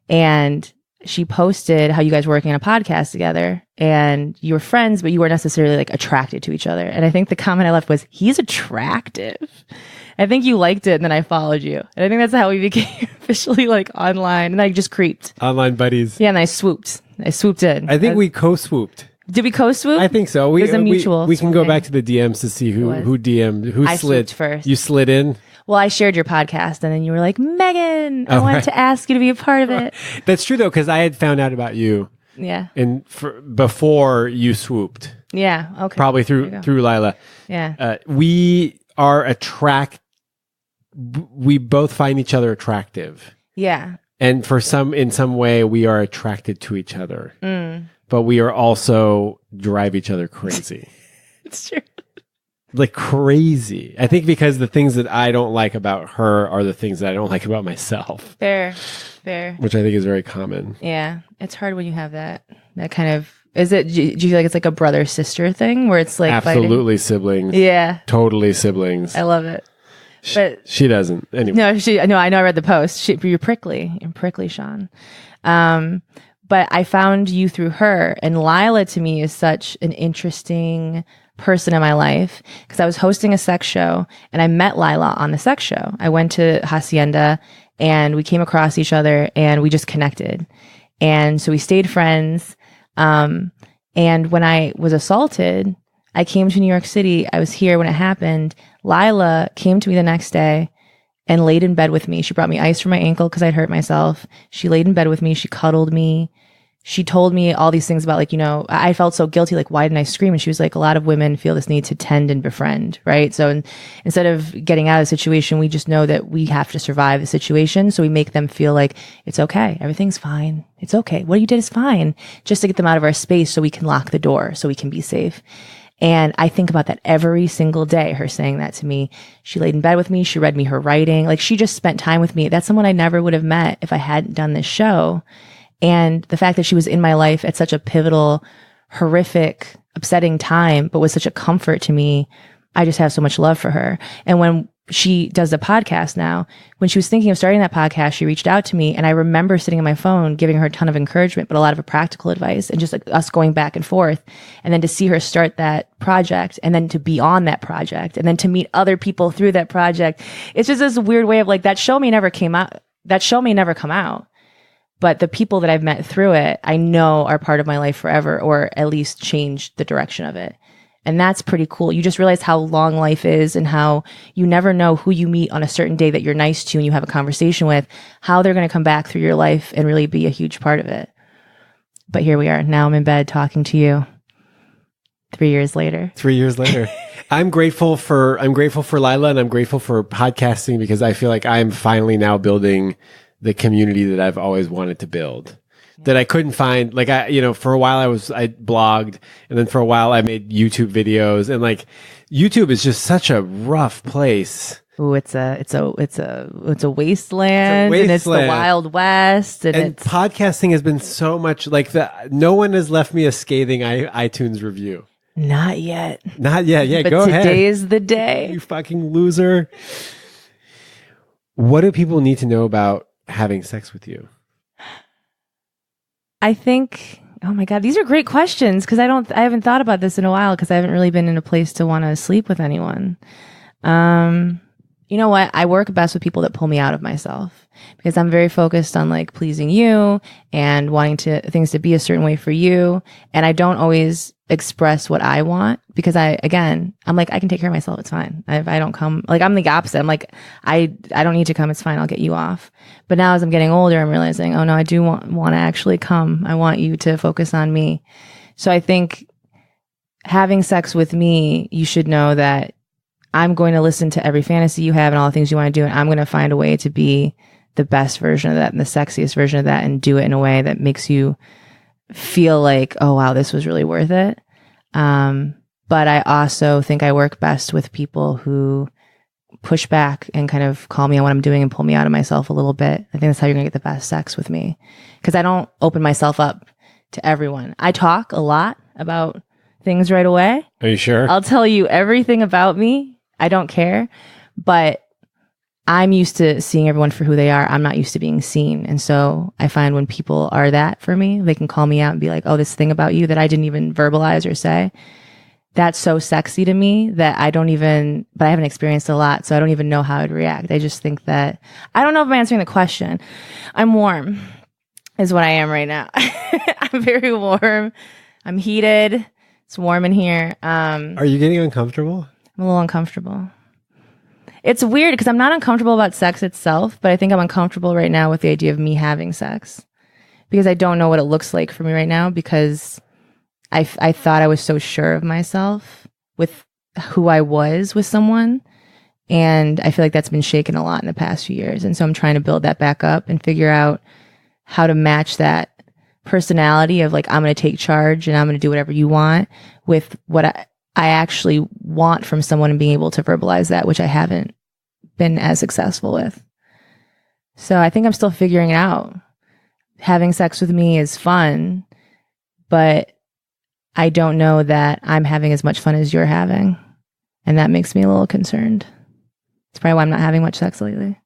And she posted how you guys were working on a podcast together and you were friends, but you weren't necessarily like attracted to each other. And I think the comment I left was, he's attractive. I think you liked it and then I followed you. And I think that's how we became officially like online. And I just creeped. Online buddies. Yeah, and I swooped in. I think we co-swooped. Did we co-swoop? I think so. It was a mutual. We can go back to the DMs to see who DM'd, who I slid first. You slid in? Well, I shared your podcast and then you were like, Megan, I wanted to ask you to be a part of it. That's true though, because I had found out about you. Yeah. Before you swooped. Yeah. Okay. Probably through Lila. Yeah. We are we both find each other attractive. Yeah. And in some way we are attracted to each other. Mm. But we are also drive each other crazy. It's true. Like crazy. I think because the things that I don't like about her are the things that I don't like about myself. Fair. Which I think is very common. Yeah. It's hard when you have that kind of, do you feel like it's like a brother-sister thing where it's like absolutely fighting? Siblings. Yeah. Totally siblings. I love it. But she doesn't. Anyway. No, I know I read the post. You're prickly. You're prickly, Sean. But I found you through her. And Lila to me is such an interesting person in my life because I was hosting a sex show and I met Lila on the sex show. I went to Hacienda and we came across each other and we just connected. And so we stayed friends. And when I was assaulted, I came to New York City. I was here when it happened. Lila came to me the next day and laid in bed with me. She brought me ice for my ankle because I'd hurt myself. She laid in bed with me. She cuddled me. She told me all these things about I felt so guilty. Like, why didn't I scream? And she was like, a lot of women feel this need to tend and befriend, right? So instead of getting out of the situation, we just know that we have to survive the situation. So we make them feel like it's okay. Everything's fine. It's okay. What you did is fine. Just to get them out of our space so we can lock the door, so we can be safe. And I think about that every single day, her saying that to me. She laid in bed with me. She read me her writing. Like, she just spent time with me. That's someone I never would have met if I hadn't done this show. And the fact that she was in my life at such a pivotal, horrific, upsetting time, but was such a comfort to me, I just have so much love for her. And when she does the podcast now, when she was thinking of starting that podcast, she reached out to me and I remember sitting on my phone, giving her a ton of encouragement, but a lot of practical advice and just like us going back and forth. And then to see her start that project and then to be on that project and then to meet other people through that project. It's just this weird way of like, that show may never come out. But the people that I've met through it, I know are part of my life forever, or at least changed the direction of it. And that's pretty cool. You just realize how long life is and how you never know who you meet on a certain day that you're nice to and you have a conversation with, how they're going to come back through your life and really be a huge part of it. But here we are. Now I'm in bed talking to you 3 years later. 3 years later. I'm grateful for Lila and I'm grateful for podcasting because I feel like I'm finally now building the community that I've always wanted to build. that I couldn't find. Like for a while I blogged, and then for a while I made YouTube videos, and like YouTube is just such a rough place. Ooh, it's a wasteland, and it's the Wild West, and podcasting has been so much like that. No one has left me a scathing iTunes review. Not yet. Yeah, but go ahead. Today is the day. You fucking loser. What do people need to know about having sex with you? I think, oh my God, these are great questions because I haven't thought about this in a while because I haven't really been in a place to want to sleep with anyone. You know what? I work best with people that pull me out of myself because I'm very focused on like pleasing you and wanting things to be a certain way for you. And I don't always express what I want because I'm like, I can take care of myself. It's fine. If I don't come, like I'm the opposite. I'm like, I don't need to come. It's fine. I'll get you off. But now as I'm getting older, I'm realizing, oh no, I do want to actually come. I want you to focus on me. So I think having sex with me, you should know that I'm going to listen to every fantasy you have and all the things you want to do. And I'm going to find a way to be the best version of that and the sexiest version of that and do it in a way that makes you feel like, oh, wow, this was really worth it. But I also think I work best with people who push back and kind of call me on what I'm doing and pull me out of myself a little bit. I think that's how you're going to get the best sex with me because I don't open myself up to everyone. I talk a lot about things right away. Are you sure? I'll tell you everything about me. I don't care, but I'm used to seeing everyone for who they are. I'm not used to being seen. And so I find when people are that for me, they can call me out and be like, oh, this thing about you that I didn't even verbalize or say, that's so sexy to me that but I haven't experienced a lot. So I don't even know how I'd react. I just think that, I don't know if I'm answering the question. I'm warm is what I am right now. I'm very warm. I'm heated. It's warm in here. Are you getting uncomfortable? I'm a little uncomfortable. It's weird because I'm not uncomfortable about sex itself, but I think I'm uncomfortable right now with the idea of me having sex because I don't know what it looks like for me right now because I thought I was so sure of myself with who I was with someone. And I feel like that's been shaken a lot in the past few years. And so I'm trying to build that back up and figure out how to match that personality of like, I'm going to take charge and I'm going to do whatever you want with what I actually want from someone and being able to verbalize that, which I haven't been as successful with. So I think I'm still figuring it out. Having sex with me is fun, but I don't know that I'm having as much fun as you're having. And that makes me a little concerned. It's probably why I'm not having much sex lately.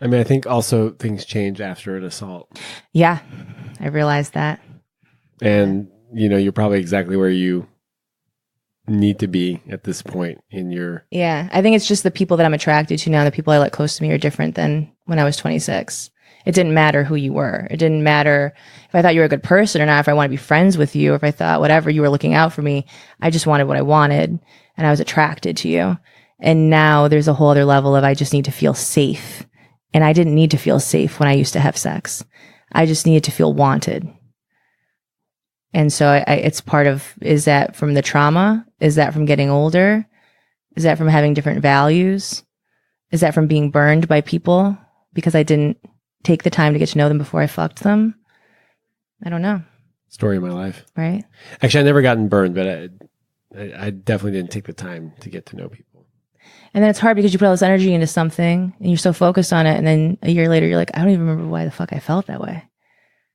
I mean, I think also things change after an assault. Yeah, I realized that. And, you're probably exactly where you need to be at this point in your... Yeah, I think it's just the people that I'm attracted to now, the people I let close to me are different than when I was 26. It didn't matter who you were. It didn't matter if I thought you were a good person or not, if I wanted to be friends with you, or if I thought whatever, you were looking out for me. I just wanted what I wanted and I was attracted to you. And now there's a whole other level of I just need to feel safe. And I didn't need to feel safe when I used to have sex. I just needed to feel wanted. And so it's part of, is that from the trauma? Is that from getting older? Is that from having different values? Is that from being burned by people because I didn't take the time to get to know them before I fucked them? I don't know. Story of my life. Right? Actually, I never gotten burned, but I definitely didn't take the time to get to know people. And then it's hard because you put all this energy into something and you're so focused on it. And then a year later, you're like, I don't even remember why the fuck I felt that way.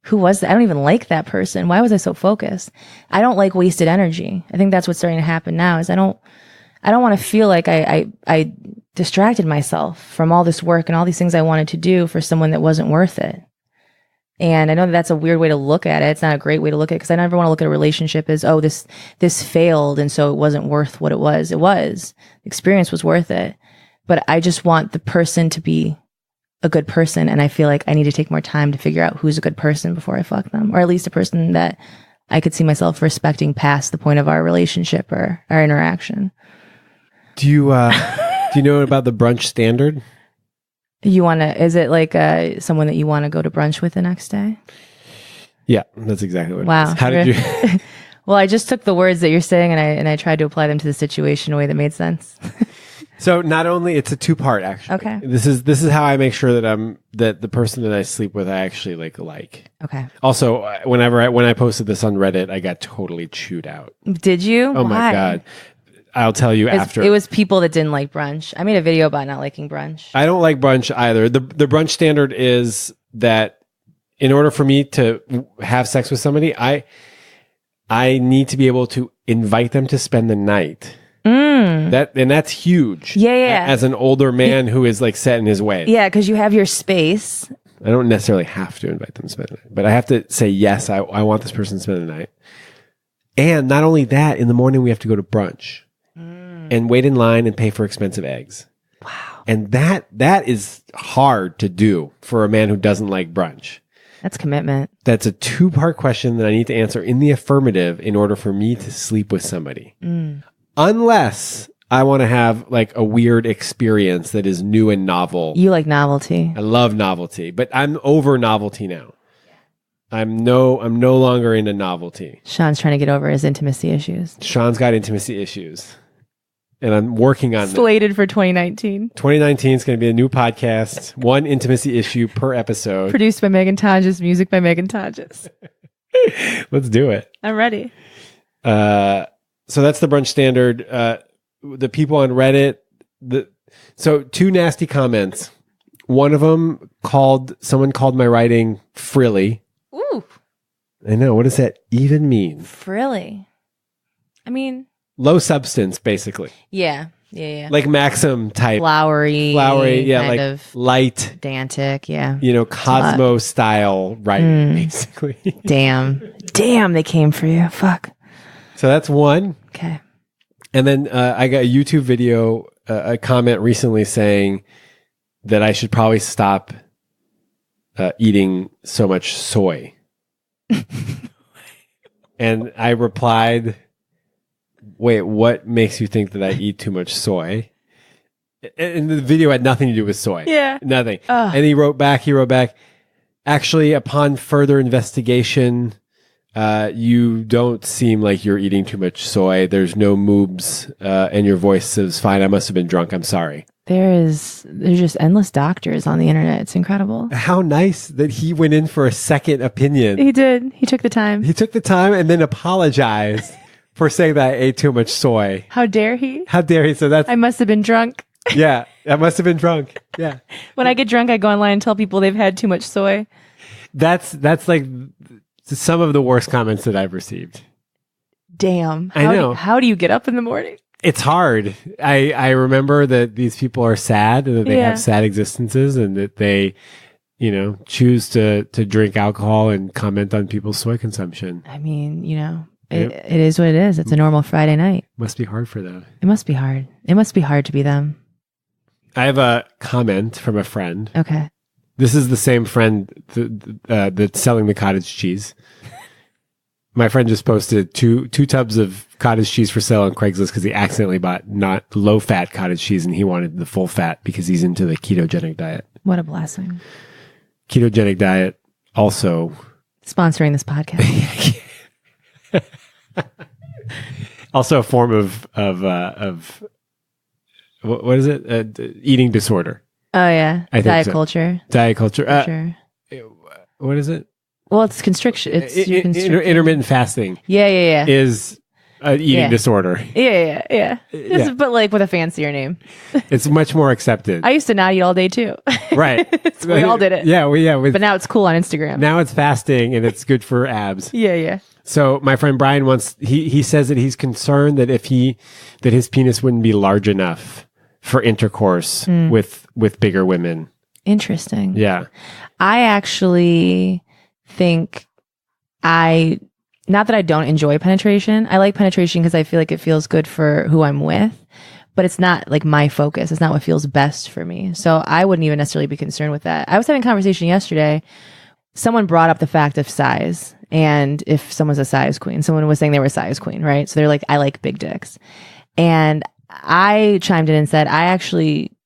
Who was that? I don't even like that person. Why was I so focused? I don't like wasted energy. I think that's what's starting to happen now is I don't want to feel like I distracted myself from all this work and all these things I wanted to do for someone that wasn't worth it. And I know that that's a weird way to look at it. It's not a great way to look at it because I never want to look at a relationship as, oh, this failed and so it wasn't worth what it was. It was. The experience was worth it. But I just want the person to be a good person. And I feel like I need to take more time to figure out who's a good person before I fuck them. Or at least a person that I could see myself respecting past the point of our relationship or our interaction. Do you know about the brunch standard? Is it like someone that you want to go to brunch with the next day? Yeah, that's exactly what wow. it is. How did you? Well, I just took the words that you're saying and I tried to apply them to the situation in a way that made sense. So not only it's a two-part actually. Okay. This is how I make sure that the person that I sleep with I actually like. Okay. Also, when I posted this on Reddit, I got totally chewed out. Did you? Oh my God. I'll tell you after. It was people that didn't like brunch. I made a video about not liking brunch. I don't like brunch either. The brunch standard is that in order for me to have sex with somebody, I need to be able to invite them to spend the night. That's huge. Yeah. As an older man who is like set in his ways. Yeah, because you have your space. I don't necessarily have to invite them to spend the night, but I have to say yes. I want this person to spend the night. And not only that, in the morning we have to go to brunch and wait in line and pay for expensive eggs. Wow. And that is hard to do for a man who doesn't like brunch. That's commitment. That's a two-part question that I need to answer in the affirmative in order for me to sleep with somebody. Unless I want to have like a weird experience that is new and novel. You like novelty. I love novelty, but I'm over novelty now. I'm no longer into novelty. Sean's trying to get over his intimacy issues. Sean's got intimacy issues. And I'm working on Slated for 2019. 2019 is going to be a new podcast, one intimacy issue per episode. Produced by Meghan Tonjes, music by Meghan Tonjes. Let's do it. I'm ready. So that's the brunch standard. The people on Reddit, so two nasty comments. One of them someone called my writing frilly. Ooh. I know. What does that even mean? Frilly. I mean, low substance, basically. Yeah. Like Maxim type. Flowery. Yeah, kind like of light. Dantic, yeah. Cosmo style writing, basically. Damn, they came for you. Fuck. So that's one. Okay. And then I got a YouTube video, a comment recently saying that I should probably stop eating so much soy. And I replied, wait, what makes you think that I eat too much soy? And the video had nothing to do with soy. Yeah. Nothing. And he wrote back, actually, upon further investigation, you don't seem like you're eating too much soy. There's no moobs, and your voice says, fine, I must have been drunk. I'm sorry. There's just endless doctors on the internet. It's incredible. How nice that he went in for a second opinion. He did. He took the time. And then apologized for saying that I ate too much soy. How dare he? So I must have been drunk. Yeah, I must have been drunk. Yeah. When I get drunk, I go online and tell people they've had too much soy. That's like some of the worst comments that I've received. Damn. I know. How do you get up in the morning? It's hard. I remember that these people are sad and that they have sad existences and that they, choose to drink alcohol and comment on people's soy consumption. I mean, it is what it is. It's a normal Friday night. Must be hard for them. It must be hard. It must be hard to be them. I have a comment from a friend. Okay. This is the same friend that's selling the cottage cheese. My friend just posted two tubs of cottage cheese for sale on Craigslist because he accidentally bought not low-fat cottage cheese and he wanted the full fat because he's into the ketogenic diet. What a blessing. Ketogenic diet also sponsoring this podcast. Also a form of what is it? Eating disorder. Oh yeah, diet culture. Diet culture. Sure. What is it? Well, it's constriction. It's intermittent fasting. Yeah. Is an eating disorder. Yeah. But like with a fancier name. It's much more accepted. I used to not eat all day too. Right. We all did it. Yeah. But now it's cool on Instagram. Now it's fasting and it's good for abs. Yeah. So my friend Brian he says that he's concerned that that his penis wouldn't be large enough for intercourse with bigger women. Interesting. Yeah. I actually think not that I don't enjoy penetration. I like penetration because I feel like it feels good for who I'm with, but it's not like my focus. It's not what feels best for me. So I wouldn't even necessarily be concerned with that. I was having a conversation yesterday. Someone brought up the fact of size. And if someone's a size queen, someone was saying they were a size queen, right? So they're like, I like big dicks. And I chimed in and said, I actually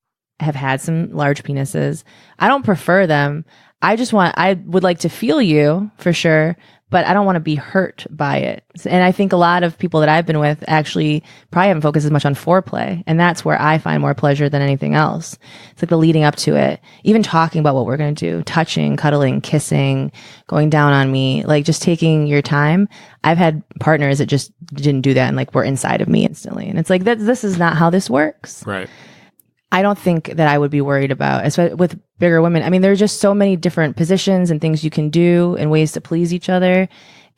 have had some large penises. I don't prefer them. I would like to feel you for sure, but I don't want to be hurt by it. And I think a lot of people that I've been with actually probably haven't focused as much on foreplay. And that's where I find more pleasure than anything else. It's like the leading up to it, even talking about what we're going to do, touching, cuddling, kissing, going down on me, like just taking your time. I've had partners that just didn't do that and like were inside of me instantly. And it's like, this is not how this works. Right. I don't think that I would be worried about, especially with bigger women. I mean, there's just so many different positions and things you can do and ways to please each other.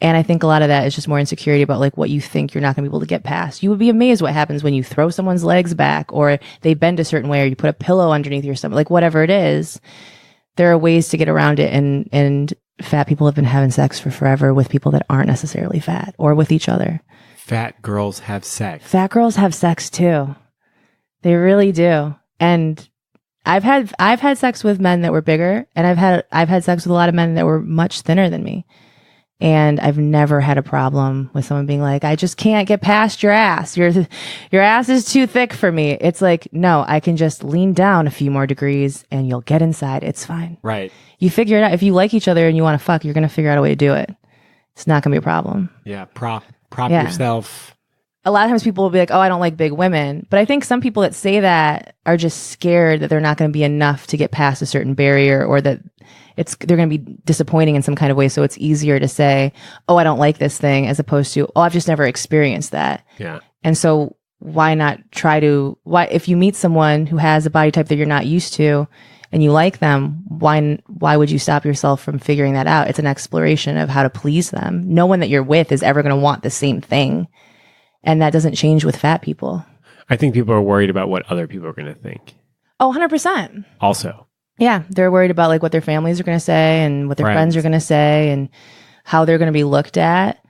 And I think a lot of that is just more insecurity about like what you think you're not going to be able to get past. You would be amazed what happens when you throw someone's legs back or they bend a certain way or you put a pillow underneath your stomach, like whatever it is. There are ways to get around it. And fat people have been having sex for forever with people that aren't necessarily fat or with each other. Fat girls have sex. Fat girls have sex too. They really do. And I've had sex with men that were bigger, and I've had sex with a lot of men that were much thinner than me. And I've never had a problem with someone being like, I just can't get past your ass. Your ass is too thick for me. It's like, no, I can just lean down a few more degrees and you'll get inside. It's fine. Right. You figure it out. If you like each other and you want to fuck, you're going to figure out a way to do it. It's not going to be a problem. Yeah. Prop yourself. A lot of times people will be like, oh, I don't like big women. But I think some people that say that are just scared that they're not going to be enough to get past a certain barrier, or that they're going to be disappointing in some kind of way. So it's easier to say, oh, I don't like this thing, as opposed to, oh, I've just never experienced that. Yeah. And so why not if you meet someone who has a body type that you're not used to and you like them, why would you stop yourself from figuring that out? It's an exploration of how to please them. No one that you're with is ever going to want the same thing. And that doesn't change with fat people. I think people are worried about what other people are going to think. Oh, 100%. Also. Yeah. They're worried about like what their families are going to say and what their friends are going to say and how they're going to be looked at.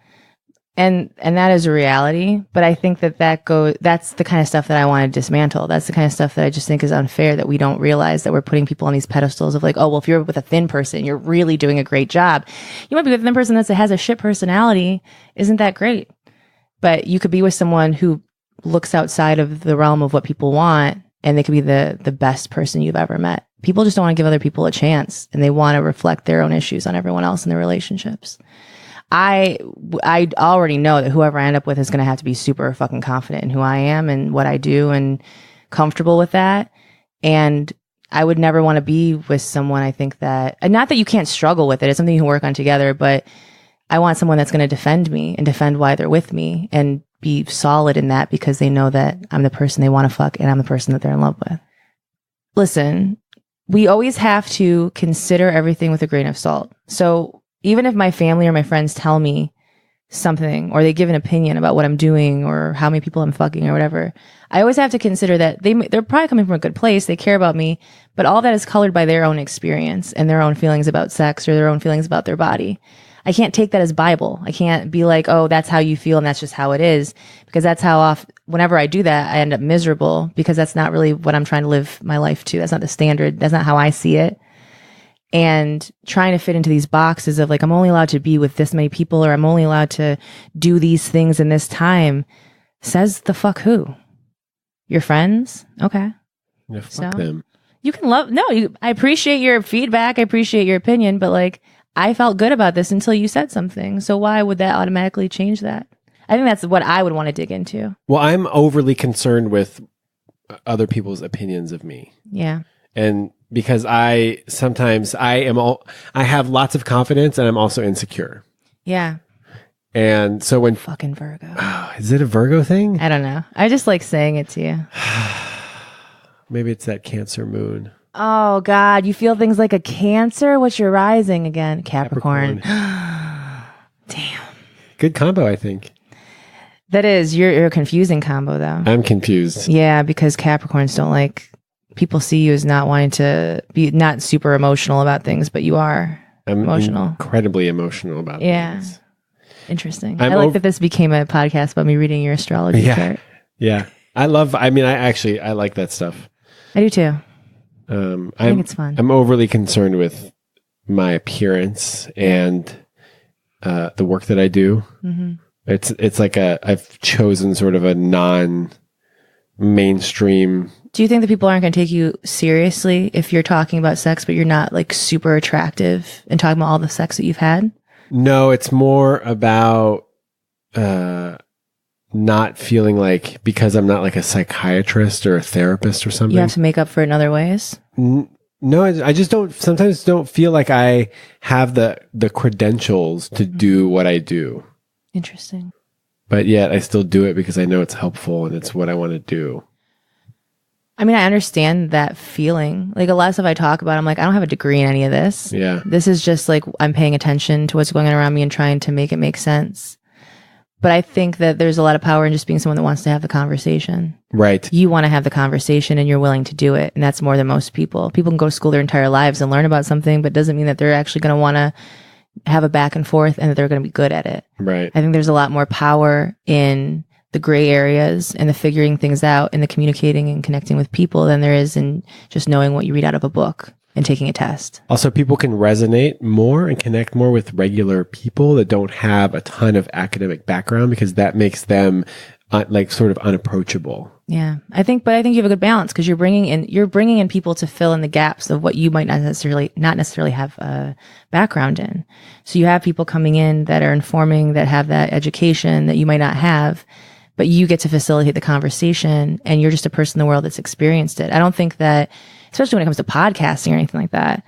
And that is a reality. But I think that's the kind of stuff that I want to dismantle. That's the kind of stuff that I just think is unfair, that we don't realize that we're putting people on these pedestals of like, oh, well, if you're with a thin person, you're really doing a great job. You might be with a thin person that has a shit personality. Isn't that great? But you could be with someone who looks outside of the realm of what people want, and they could be the best person you've ever met. People just don't want to give other people a chance, and they want to reflect their own issues on everyone else in their relationships. I already know that whoever I end up with is going to have to be super fucking confident in who I am and what I do and comfortable with that. And I would never want to be with someone, I think that, and not that you can't struggle with it. It's something you can work on together, but I want someone that's going to defend me and defend why they're with me and be solid in that, because they know that I'm the person they want to fuck and I'm the person that they're in love with. Listen, we always have to consider everything with a grain of salt. So even if my family or my friends tell me something, or they give an opinion about what I'm doing or how many people I'm fucking or whatever, I always have to consider that they're probably coming from a good place. They care about me, but all that is colored by their own experience and their own feelings about sex or their own feelings about their body. I can't take that as Bible. I can't be like, oh, that's how you feel and that's just how it is. Because that's how whenever I do that, I end up miserable, because that's not really what I'm trying to live my life to. That's not the standard. That's not how I see it. And trying to fit into these boxes of like, I'm only allowed to be with this many people, or I'm only allowed to do these things in this time, says the fuck who? Your friends? Okay. Yeah, fuck them. You can I appreciate your feedback. I appreciate your opinion, but like, I felt good about this until you said something. So why would that automatically change that? I think that's what I would want to dig into. Well, I'm overly concerned with other people's opinions of me. Yeah. And because I have lots of confidence, and I'm also insecure. Yeah. And so when fucking Virgo. Oh, is it a Virgo thing? I don't know. I just like saying it to you. Maybe it's that Cancer moon. Oh God, you feel things like a Cancer? What's your rising again? Capricorn. Damn. Good combo, I think. That is. You're a confusing combo, though. I'm confused. Yeah, because Capricorns don't like, people see you as not wanting to be, not super emotional about things, but you are emotional. Incredibly emotional about things. Interesting. I like that this became a podcast about me reading your astrology chart. Yeah. I like that stuff. I do too. I think it's fun. I'm overly concerned with my appearance and the work that I do. Mm-hmm. It's like I've chosen sort of a non-mainstream. Do you think that people aren't going to take you seriously if you're talking about sex, but you're not like super attractive and talking about all the sex that you've had? No, it's more about not feeling like, because I'm not like a psychiatrist or a therapist or something. You have to make up for it in other ways. No, I just sometimes don't feel like I have the credentials to do what I do. Interesting. But yet I still do it because I know it's helpful and it's what I want to do. I mean, I understand that feeling. Like a lot of stuff I talk about, I'm like, I don't have a degree in any of this. Yeah. This is just like, I'm paying attention to what's going on around me and trying to make it make sense. But I think that there's a lot of power in just being someone that wants to have the conversation. Right. You want to have the conversation and you're willing to do it. And that's more than most people. People can go to school their entire lives and learn about something, but doesn't mean that they're actually going to want to have a back and forth and that they're going to be good at it. Right. I think there's a lot more power in the gray areas and the figuring things out and the communicating and connecting with people than there is in just knowing what you read out of a book and taking a test. Also, people can resonate more and connect more with regular people that don't have a ton of academic background, because that makes them like sort of unapproachable. Yeah, I think you have a good balance, because you're bringing in people to fill in the gaps of what you might not necessarily have a background in. So you have people coming in that are informing, that have that education that you might not have, but you get to facilitate the conversation, and you're just a person in the world that's experienced it. I don't think that, especially when it comes to podcasting or anything like that,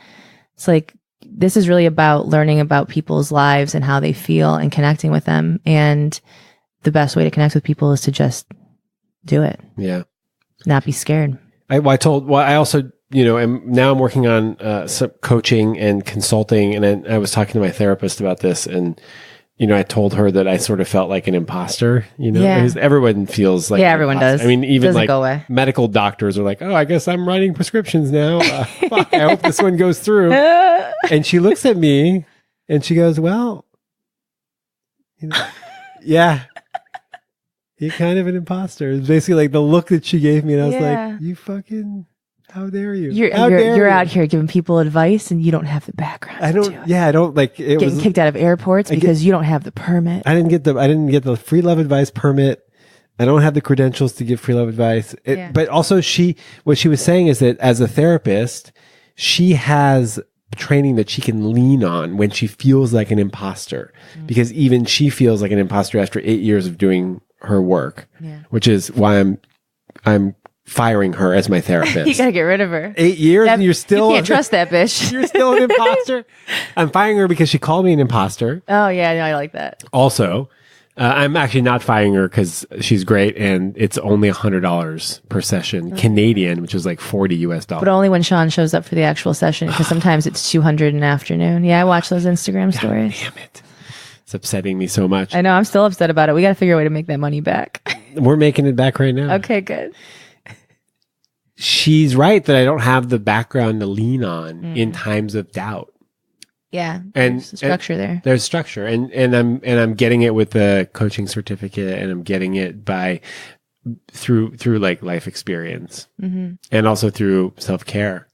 it's like, this is really about learning about people's lives and how they feel and connecting with them. And the best way to connect with people is to just do it. Yeah. Not be scared. I also, now I'm working on some coaching and consulting, and I was talking to my therapist about this, and I told her that I sort of felt like an imposter, Yeah. because everyone feels like, everyone does. I mean, even Doesn't like go away. medical doctors are like, oh, I guess I'm writing prescriptions now. Fuck, I hope this one goes through. And she looks at me and she goes, well, yeah, you're kind of an imposter. It's basically like the look that she gave me. And I was like, you fucking, how dare you? You're out here giving people advice and you don't have the background. I don't like it. Getting kicked out of airports because you don't have the permit. I didn't get the free love advice permit. I don't have the credentials to give free love advice. But also what she was saying is that as a therapist, she has training that she can lean on when she feels like an imposter, because even she feels like an imposter after 8 years of doing her work, which is why I'm firing her as my therapist. You gotta get rid of her. 8 years and you're still... You can't trust that bitch. You're still an imposter. I'm firing her because she called me an imposter. Oh, yeah, no, I like that. Also, I'm actually not firing her because she's great, and it's only $100 per session, Canadian, which is like $40 US. But only when Sean shows up for the actual session, because sometimes it's 200 in the afternoon. Yeah, I watch those Instagram stories. Damn it. It's upsetting me so much. I know, I'm still upset about it. We got to figure out a way to make that money back. We're making it back right now. Okay, good. She's right that I don't have the background to lean on in times of doubt. Yeah, and there's structure there. There's structure, and I'm getting it with the coaching certificate, and I'm getting it through like life experience, and also through self-care.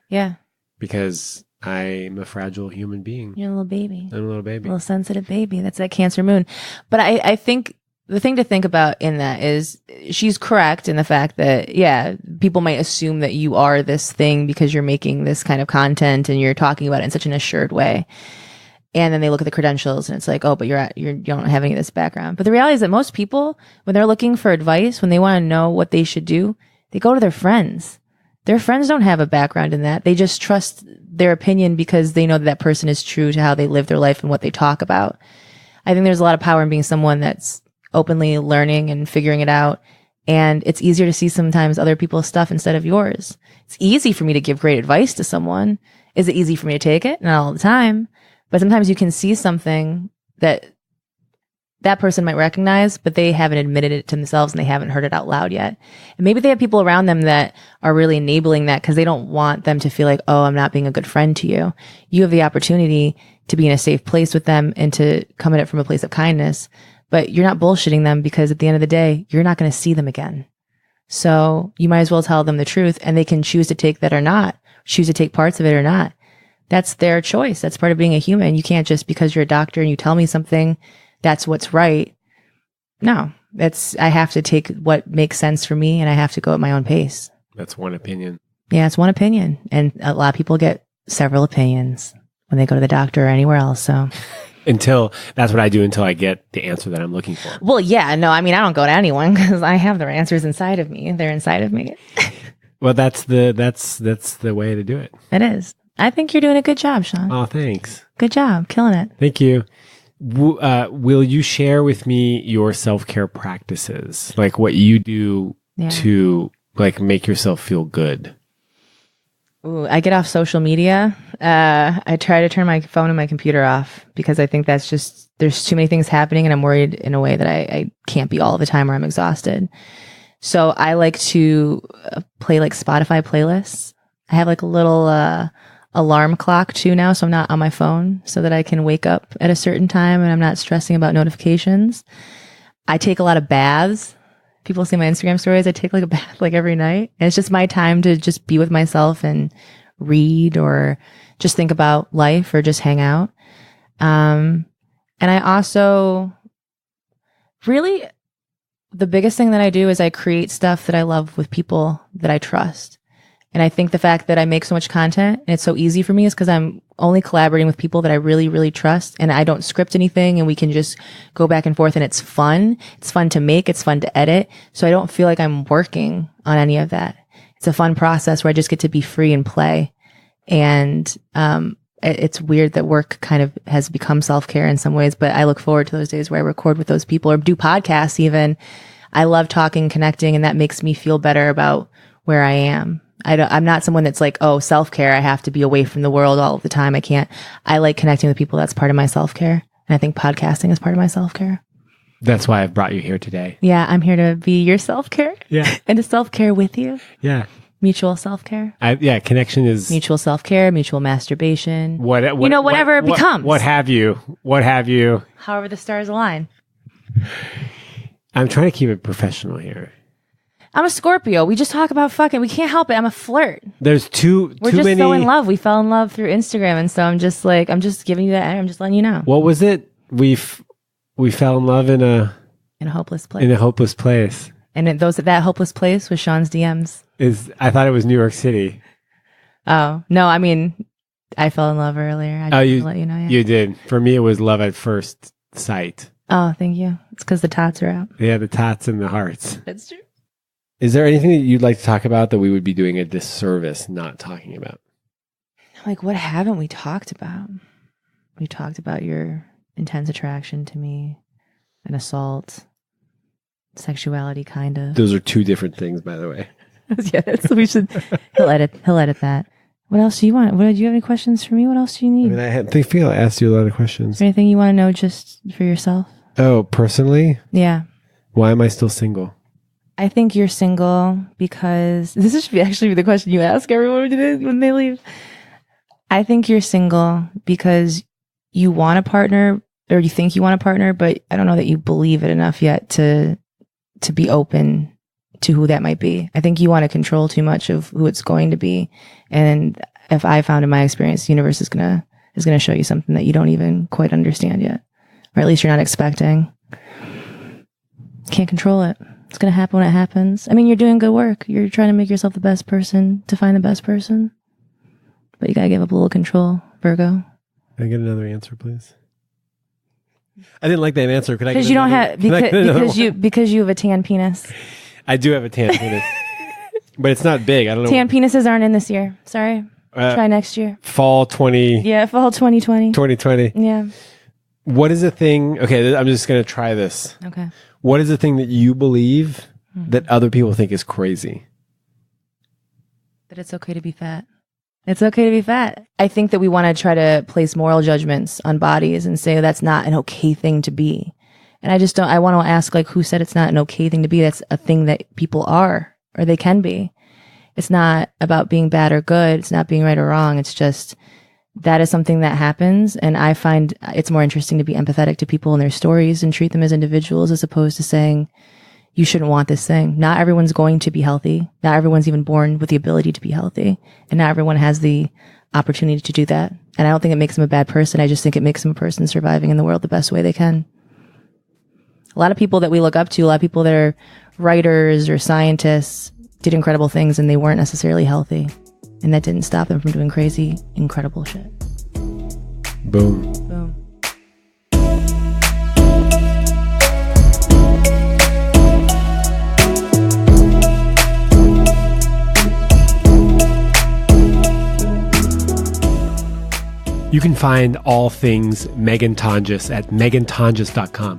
Yeah, because I'm a fragile human being. You're a little baby. I'm a little baby. A little sensitive baby. That's that Cancer moon. But I think the thing to think about in that is she's correct in the fact that, yeah, people might assume that you are this thing because you're making this kind of content and you're talking about it in such an assured way. And then they look at the credentials and it's like, oh, but you don't have any of this background. But the reality is that most people, when they're looking for advice, when they want to know what they should do, they go to their friends. Their friends don't have a background in that. They just trust their opinion because they know that person is true to how they live their life and what they talk about. I think there's a lot of power in being someone that's openly learning and figuring it out. And it's easier to see sometimes other people's stuff instead of yours. It's easy for me to give great advice to someone. Is it easy for me to take it? Not all the time. But sometimes you can see something that person might recognize, but they haven't admitted it to themselves and they haven't heard it out loud yet. And maybe they have people around them that are really enabling that because they don't want them to feel like, oh, I'm not being a good friend to you. You have the opportunity to be in a safe place with them and to come at it from a place of kindness. But you're not bullshitting them because at the end of the day, you're not going to see them again. So you might as well tell them the truth, and they can choose to take that or not, choose to take parts of it or not. That's their choice. That's part of being a human. You can't just because you're a doctor and you tell me something, that's what's right. No, I have to take what makes sense for me and I have to go at my own pace. That's one opinion. Yeah, it's one opinion. And a lot of people get several opinions when they go to the doctor or anywhere else. So That's what I do until I get the answer that I'm looking for. Well, yeah, no, I mean, I don't go to anyone because I have their answers inside of me. They're inside of me. Well, that's the way to do it. It is. I think you're doing a good job, Sean. Oh, thanks. Good job. Killing it. Thank you. Will you share with me your self-care practices? Like what you do to like make yourself feel good? Ooh, I get off social media. I try to turn my phone and my computer off because I think that's just, there's too many things happening and I'm worried in a way that I can't be all the time or I'm exhausted. So I like to play like Spotify playlists. I have like a little alarm clock too now, so I'm not on my phone so that I can wake up at a certain time and I'm not stressing about notifications. I take a lot of baths. People see my Instagram stories. I take like a bath like every night. And it's just my time to just be with myself and read or just think about life or just hang out. And I also really, the biggest thing that I do is I create stuff that I love with people that I trust. And I think the fact that I make so much content and it's so easy for me is because I'm only collaborating with people that I really, really trust. And I don't script anything and we can just go back and forth and it's fun. It's fun to make. It's fun to edit. So I don't feel like I'm working on any of that. It's a fun process where I just get to be free and play. And, it's weird that work kind of has become self-care in some ways, but I look forward to those days where I record with those people or do podcasts even. I love talking, connecting, and that makes me feel better about where I am. I'm not someone that's like, oh, self-care, I have to be away from the world all of the time. I can't. I like connecting with people. That's part of my self-care. And I think podcasting is part of my self-care. That's why I've brought you here today. Yeah, I'm here to be your self-care. Yeah. And to self-care with you. Yeah. Mutual self-care. Connection is mutual self-care, mutual masturbation. Whatever it becomes. What have you. However the stars align. I'm trying to keep it professional here. I'm a Scorpio. We just talk about fucking. We can't help it. I'm a flirt. There's We're just so in love. We fell in love through Instagram. And so I'm just giving you that. I'm just letting you know. What was it? We fell in love in a hopeless place. In a hopeless place. And that hopeless place was Sean's DMs. I thought it was New York City. Oh, no, I mean, I fell in love earlier. I just let you know. Yeah. You did. For me, it was love at first sight. Oh, thank you. It's because the tots are out. Yeah, the tots and the hearts. That's true. Is there anything that you'd like to talk about that we would be doing a disservice not talking about? Like, what haven't we talked about? We talked about your intense attraction to me, an assault, sexuality, kind of. Those are two different things, by the way. Yeah, so we should. He'll edit that. What else do you want? Do you have any questions for me? What else do you need? I feel I asked you a lot of questions. Is there anything you want to know just for yourself? Oh, personally? Yeah. Why am I still single? I think you're single because this should actually be the question you ask everyone when they leave. I think you're single because you want a partner or you think you want a partner, but I don't know that you believe it enough yet to be open to who that might be. I think you want to control too much of who it's going to be. And if I found in my experience, the universe is gonna show you something that you don't even quite understand yet. Or at least you're not expecting. Can't control it. It's gonna happen when it happens. I mean, you're doing good work. You're trying to make yourself the best person to find the best person. But you gotta give up a little control, Virgo. Can I get another answer, please? I didn't like that answer. Could I? Because you don't have because you have a tan penis. I do have a tan penis, but it's not big. I don't know. Tan penises aren't in this year. Sorry. Try next year. Fall 20. Yeah, fall 2020. 2020. Yeah. What is the thing? Okay, I'm just going to try this. Okay. What is the thing that you believe that other people think is crazy? That it's okay to be fat. It's okay to be fat. I think that we want to try to place moral judgments on bodies and say that's not an okay thing to be. And I just don't, I want to ask, like, who said it's not an okay thing to be? That's a thing that people are, or they can be. It's not about being bad or good. It's not being right or wrong. It's just, that is something that happens. And I find it's more interesting to be empathetic to people and their stories and treat them as individuals as opposed to saying, you shouldn't want this thing. Not everyone's going to be healthy. Not everyone's even born with the ability to be healthy. And not everyone has the opportunity to do that. And I don't think it makes them a bad person. I just think it makes them a person surviving in the world the best way they can. A lot of people that we look up to, a lot of people that are writers or scientists did incredible things and they weren't necessarily healthy. And that didn't stop them from doing crazy, incredible shit. Boom. Boom. You can find all things Meghan Tonjes at meghantonjes.com.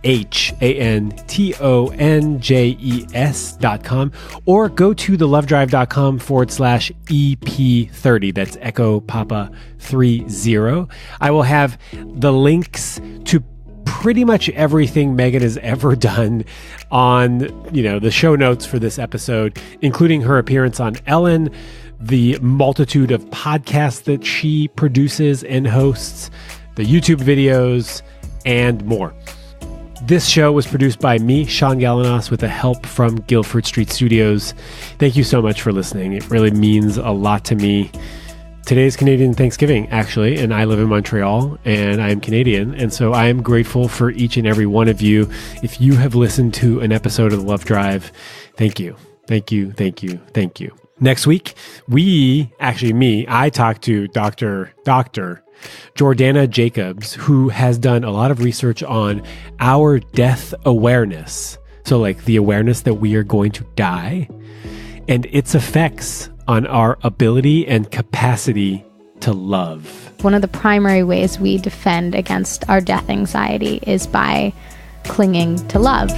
meghantonjes.com, or go to thelovedrive.com/EP30. That's Echo Papa 30. I will have the links to pretty much everything Meghan has ever done on, the show notes for this episode, including her appearance on Ellen, the multitude of podcasts that she produces and hosts, the YouTube videos, and more. This show was produced by me, Sean Galanos, with the help from Guilford Street Studios. Thank you so much for listening. It really means a lot to me. Today is Canadian Thanksgiving, actually, and I live in Montreal, and I am Canadian, and so I am grateful for each and every one of you. If you have listened to an episode of The Love Drive, thank you. Thank you, thank you, thank you. Next week, I talked to Dr. Jordana Jacobs, who has done a lot of research on our death awareness. So like the awareness that we are going to die and its effects on our ability and capacity to love. One of the primary ways we defend against our death anxiety is by clinging to love.